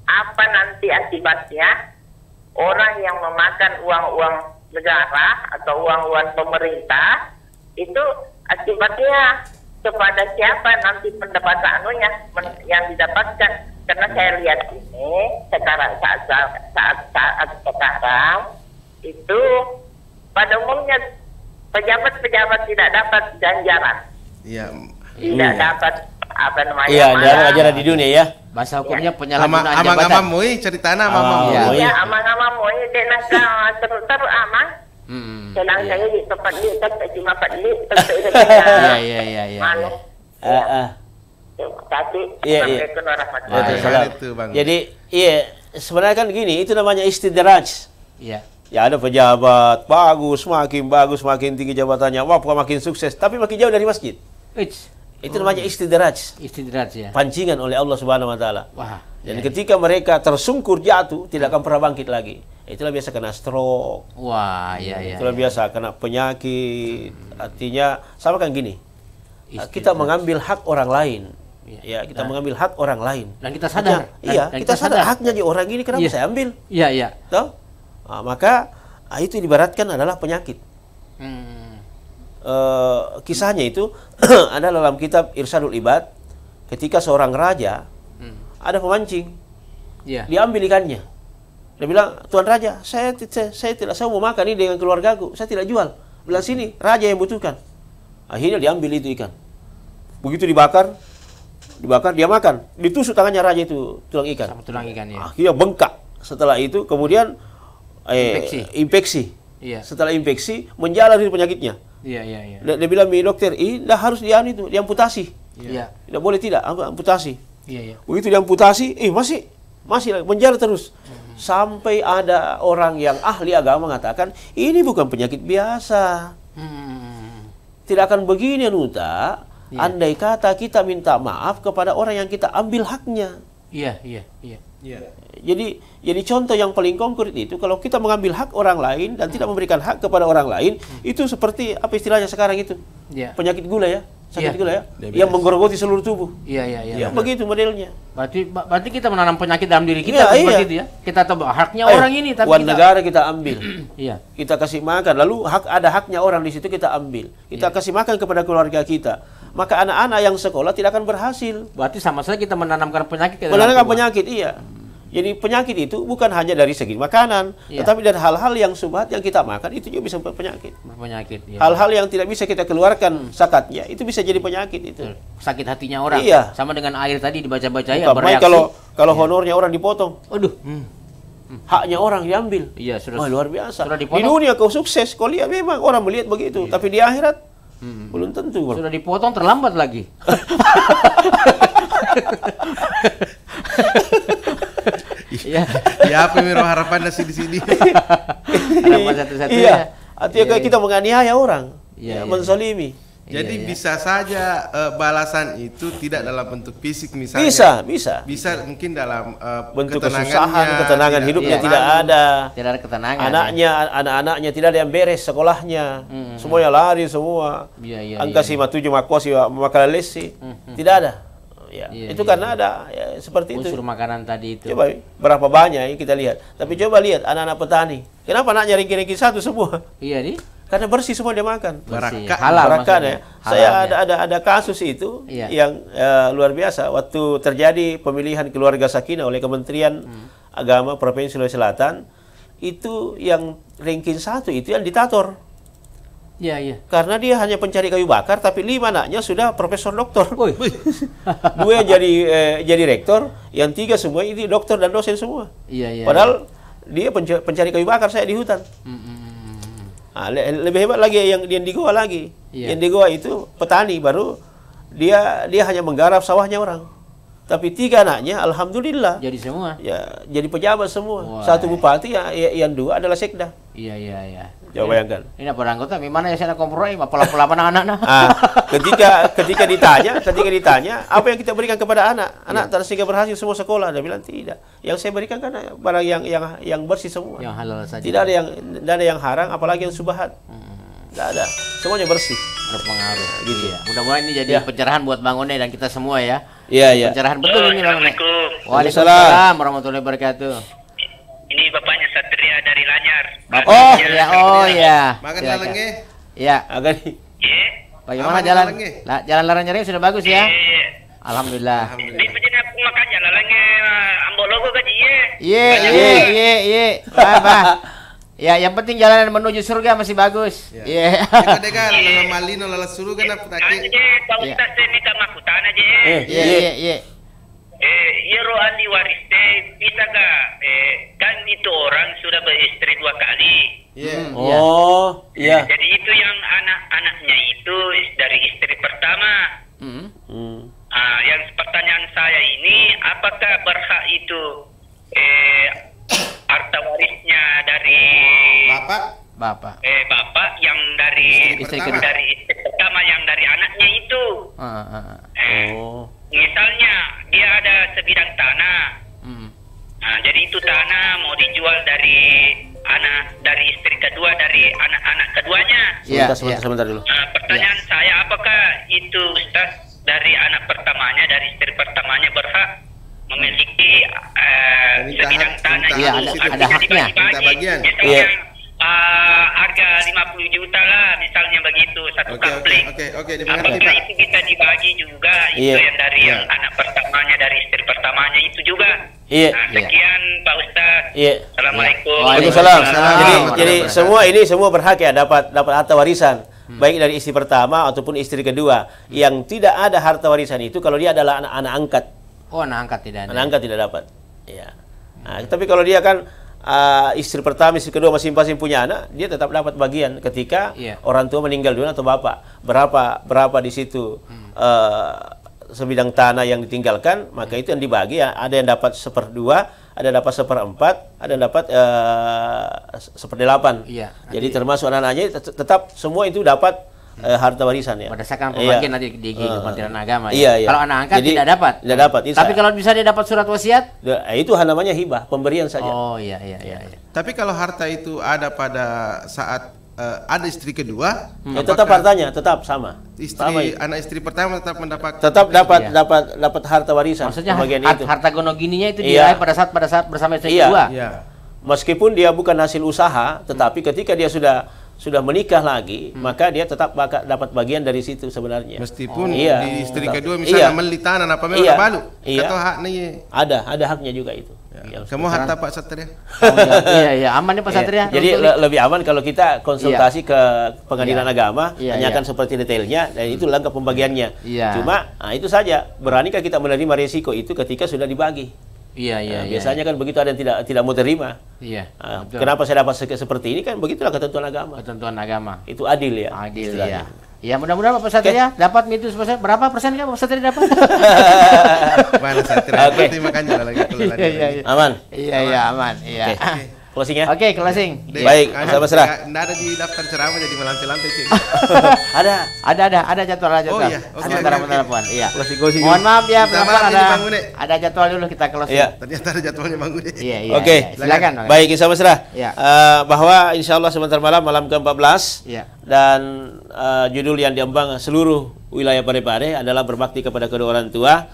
apa nanti akibatnya orang yang memakan uang-uang negara atau uang-uang pemerintah itu akibatnya kepada siapa nanti pendapatan yang didapatkan? Karena saya lihat ini sekarang saat sekarang itu pada umumnya pejabat-pejabat tidak dapat ganjaran, Iya. tidak dapat apa namanya? Iya, ajaran di dunia ya. Bahasa hukumnya penyalahgunaan Amang-amang jabatan. mui ceritana amang Iya. Iya, amang-amang mau ini nak terus amang. Sedang saya di tempat di tempat cuma tempat di Iya, iya, iya, iya. Mana? Tapi Iya, iya. Assalamualaikum warahmatullahi Waalaikumsalam. itu, Bang. Jadi, iya, sebenarnya kan gini, itu namanya istidraj. Iya. Ya ada pejabat bagus, makin tinggi jabatannya, wah makin sukses, tapi makin jauh dari masjid. Itu namanya istidraj. Istidraj ya. Pancingan oleh Allah Subhanahu wa taala. Wah. Dan ketika mereka tersungkur jatuh, tidak akan pernah bangkit lagi. Itulah biasa kena stroke. Wah, iya, iya. Itulah biasa kena penyakit. Artinya sama kan gini. Kita mengambil hak orang lain. Ya, kita mengambil hak orang lain. Dan kita sadar. Iya, Dan kita sadar haknya di orang ini kenapa Iya. saya ambil? Iya, iya. Tahu? Nah, maka itu diibaratkan adalah penyakit. Kisahnya itu ada dalam kitab Irsyadul Ibad, ketika seorang raja ada pemancing, Iya. diambil ikannya. Dia bilang, Tuan Raja, saya mau makan ini dengan keluargaku, saya tidak jual. Bilang sini, raja yang butuhkan. Akhirnya diambil itu ikan. Begitu dibakar, dia makan. Ditusuk tangannya raja itu tulang ikan. Sama tulang ikan ya. Akhirnya bengkak. Setelah itu kemudian infeksi. Iya. Setelah infeksi menjalar itu penyakitnya. Iya, iya, iya. Dia bilang mi dokter, dah harus diamputasi. Iya. Tidak boleh tidak, amputasi. Iya, iya. Begitu diamputasi, masih menjalar terus. Sampai ada orang yang ahli agama mengatakan, ini bukan penyakit biasa. Tidak akan begini Nuta, andai kata kita minta maaf kepada orang yang kita ambil haknya. Iya, iya, iya. Jadi contoh yang paling konkret itu kalau kita mengambil hak orang lain dan tidak memberikan hak kepada orang lain, itu seperti apa istilahnya sekarang itu? Iya. Penyakit gula ya, sakit Iya. gula ya, yang menggerogoti seluruh tubuh. Iya, iya, iya. Ya, begitu modelnya. Berarti kita menanam penyakit dalam diri kita Iya, seperti iya. itu ya. Kita tahu haknya orang ini tapi uang kita negara kita ambil. Iya. Kita kasih makan, lalu ada haknya orang di situ kita ambil. Kita kasih makan kepada keluarga kita. Maka anak-anak yang sekolah tidak akan berhasil. Berarti sama saja kita menanamkan penyakit ke dalam Menanamkan tubuh. penyakit, iya. Jadi penyakit itu bukan hanya dari segi makanan, Iya. tetapi dari hal-hal yang subhat yang kita makan itu juga bisa berpenyakit. Penyakit ya. Hal-hal yang tidak bisa kita keluarkan zakatnya itu bisa jadi penyakit itu. Sakit hatinya orang. Iya. Sama dengan air tadi dibaca-baca ya Bukan main bereaksi. kalau honornya orang dipotong, Aduh. haknya orang diambil. Iya, sudah. Wah, luar biasa. Sudah Di dipotong. dunia kau sukses, kau lihat memang orang melihat begitu, tapi di akhirat belum tentu. Bro. Sudah dipotong terlambat lagi. Iya. Ya apa Miro harapan nasi di sini? Harapan satu-satunya. Iya. Artinya kayak kita menganiaya orang, Iya, iya. menzalimi. Jadi Iya. bisa saja balasan itu tidak dalam bentuk fisik misalnya. Bisa. Bisa mungkin dalam Bentuk ketenangannya, kesusahan, ketenangan hidupnya iya. tidak ada. Tidak ada ketenangan. Anak-anaknya tidak ada yang beres sekolahnya. Semuanya lari semua. Iya, iya, Angka iya. 57 makosi makalesi. Tidak ada. Ya, Iya, itu iya, karena ada ya, seperti itu. unsur makanan tadi itu. Coba berapa banyak ya kita lihat. Tapi coba lihat anak-anak petani. Kenapa anaknya ringkih-ringkih satu semua? Iya nih. Karena bersih semua dia makan. Bersih. Barakah. Halal Barakah maksudnya. ya. Saya Halalnya. ada kasus itu Iya. yang luar biasa waktu terjadi pemilihan keluarga sakinah oleh Kementerian Agama Provinsi Sulawesi Selatan, itu yang ranking 1 itu yang diktator. Iya, iya. Karena dia hanya pencari kayu bakar, tapi 5 anaknya sudah profesor doktor. Woi. 2 jadi rektor, yang 3 semua ini dokter dan dosen semua. Iya, iya. Padahal dia pencari kayu bakar, saya di hutan. Nah, lebih hebat lagi yang di Goa lagi. Iya. Yang di Goa itu petani, baru dia hanya menggarap sawahnya orang. Tapi 3 anaknya alhamdulillah Jadi semua. ya jadi pejabat semua. Wah. 1 bupati, yang 2 adalah sekda. Iya, iya, iya. Coba bayangkan. Ini apa anggota gimana ya saya kompromi apa anak-anak. Ketika ditanya apa yang kita berikan kepada anak sehingga berhasil semua sekolah, dia bilang tidak. Yang saya berikan kan barang yang bersih semua. Yang halal saja. Tidak ada yang haram, apalagi yang subhat. Tidak ada. Semuanya bersih. Berpengaruh. Gitu. Iya. Mudah-mudahan ini jadi Ya. pencerahan buat Bang One dan kita semua ya. Iya, iya. Pencerahan betul ini Bang One. Assalamualaikum. Waalaikumsalam warahmatullahi wabarakatuh. Ini bapaknya Satria dari Lanyar. Oh, ya, oh ya. Makan Silakan. lalenge. Iya. Agak nih. Ye. Bagaimana Aman, jalan? Lalenge? Jalan Larang-Nyareng sudah bagus ya? Ye. Alhamdulillah. Di penjena aku makan jalan lagi ambologo gaji ye. Iya. Bah. Ya, yang penting jalanan menuju surga masih bagus. Iya. Kita dengar lala malino lala suruh kan apa Aja tadi. Pak Iya. Ustaz ini tak makutan aja. Iya. Ye rohani waris teh bisa gak? Kan itu orang sudah beristri 2 kali. Iya. Oh, iya. Jadi itu yang anak-anaknya itu dari istri pertama. Yang pertanyaan saya ini, apakah berhak itu harta warisnya dari Bapak. bapak yang dari Istri kedua. dari istri pertama yang dari anaknya itu? Oh. Misalnya dia ada sebidang tanah. Jadi itu tanah mau dijual dari istri kedua, dari anak-anak keduanya. Iya. Sebentar dulu. Pertanyaan saya, apakah itu Ustaz dari anak pertamanya, dari istri pertamanya berhak memiliki Minta sebidang hak- tanah minta Iya, hak itu? di situ. ada haknya. Minta bagian. Misalnya Iya. harga 50 juta lah, misalnya begitu satu kapling. Oke, dimengerti Apakah Pak. itu bisa dibagi juga? Itu Iya. yang dari yang anak pertamanya, dari istri pertamanya itu juga. Iya. Nah, sekian Pak Ustaz. Iya. Assalamualaikum. Waalaikumsalam. Waalaikumsalam. Jadi semua berhak ya dapat harta warisan. Baik dari istri pertama ataupun istri kedua. Yang tidak ada harta warisan itu kalau dia adalah anak angkat. Oh, anak angkat tidak ada. Anak angkat tidak dapat. Ya. Nah, tapi kalau dia kan istri pertama, istri kedua masing-masing punya anak, dia tetap dapat bagian ketika Iya. orang tua meninggal dunia atau bapak. Berapa di situ sebidang tanah yang ditinggalkan, maka itu yang dibagi. Ada yang dapat 1/2, ada yang dapat 1/4, ada yang dapat 1/8. Iya. Jadi termasuk anak-anaknya tetap semua itu dapat harta warisan ya. Berdasarkan Iya. pembagian nanti di Kementerian Agama Iya, ya. iya. Kalau anak angkat Jadi, tidak dapat. tidak dapat. Itu Tapi kalau bisa dia dapat surat wasiat? itu namanya hibah, pemberian saja. Oh, iya. Tapi kalau harta itu ada pada saat ada istri kedua, Ya, tetap hartanya tetap sama. Sama itu. anak istri pertama tetap mendapat Tetap Iya. dapat harta warisan. Maksudnya bagian itu. harta gonogininya itu Iya. diraih pada saat bersama istri Iya. kedua. Iya. Meskipun dia bukan hasil usaha, tetapi ketika dia sudah menikah lagi, maka dia tetap dapat bagian dari situ sebenarnya. Meskipun Iya. di istri Tetap. kedua misalnya Iya. meli tanah apa memang Iya. balu. Iya. Atau hak nih. Ada haknya juga itu. Ya. Kamu harta Pak Satria. Oh, iya, aman nih Pak Satria. Jadi lebih aman kalau kita konsultasi ke pengadilan Iya. agama, Iya, tanyakan iya. seperti detailnya, dan itu langkah pembagiannya. Iya. Cuma itu saja, beranikah kita menerima resiko itu ketika sudah dibagi? Iya. Nah, biasanya kan begitu ada yang tidak mau terima. Iya. Nah, Betul. kenapa saya dapat seperti ini, kan begitulah ketentuan agama. Ketentuan agama. Itu adil ya. Adil istilahnya. ya. Ya mudah-mudahan Pak Satria dapat mitus persen. Berapa persen kan Pak Satria dapat? Mana Satria? Oke. Nanti makanya lagi keluar lagi. Iya. Aman. Iya, aman. Iya. Oke. Closing ya. Oke, closing. Dek, Baik, anu, saya berserah. nggak ada di daftar ceramah jadi melantai-lantai cik. Ada. Ada jadwal. Oh, iya. Oke, Sementara oke. telepon. Iya. Closing Mohon maaf ya, Minta penelpon maaf ini, ada Bang Ude. ada jadwal dulu kita closing. Iya. Ternyata ada jadwalnya Bang Ude. Iya. Oke. Iya. Silakan. Bang. Baik, Insya Mesra. Ya. Bahwa insya Allah sebentar malam ke-14 Iya. dan judul yang diembang seluruh wilayah Parepare adalah berbakti kepada kedua orang tua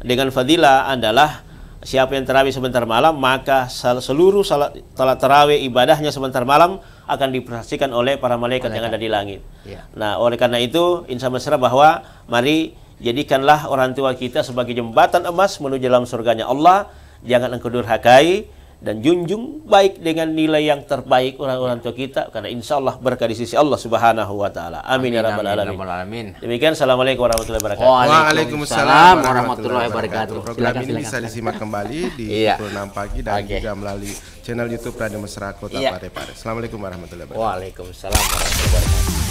dengan fadilah adalah siapa yang tarawih sebentar malam, maka seluruh salat tarawih ibadahnya sebentar malam akan diperhatikan oleh para malaikat yang ada di langit. Nah, oleh karena itu insan mesra bahwa mari jadikanlah orang tua kita sebagai jembatan emas menuju dalam surganya Allah. Jangan engkau durhakai dan junjung baik dengan nilai yang terbaik orang-orang tua kita, karena insya Allah berkah di sisi Allah Subhanahu wa Ta'ala. Amin ya rabbal alamin. Demikian, assalamualaikum warahmatullahi wabarakatuh. Waalaikumsalam warahmatullahi wabarakatuh. Program Silakan, ini silakan. bisa disimak kembali di pukul 6 pagi dan juga melalui channel YouTube Radio Mesra Kota Parepare. Assalamualaikum warahmatullahi wabarakatuh. Waalaikumsalam warahmatullahi wabarakatuh.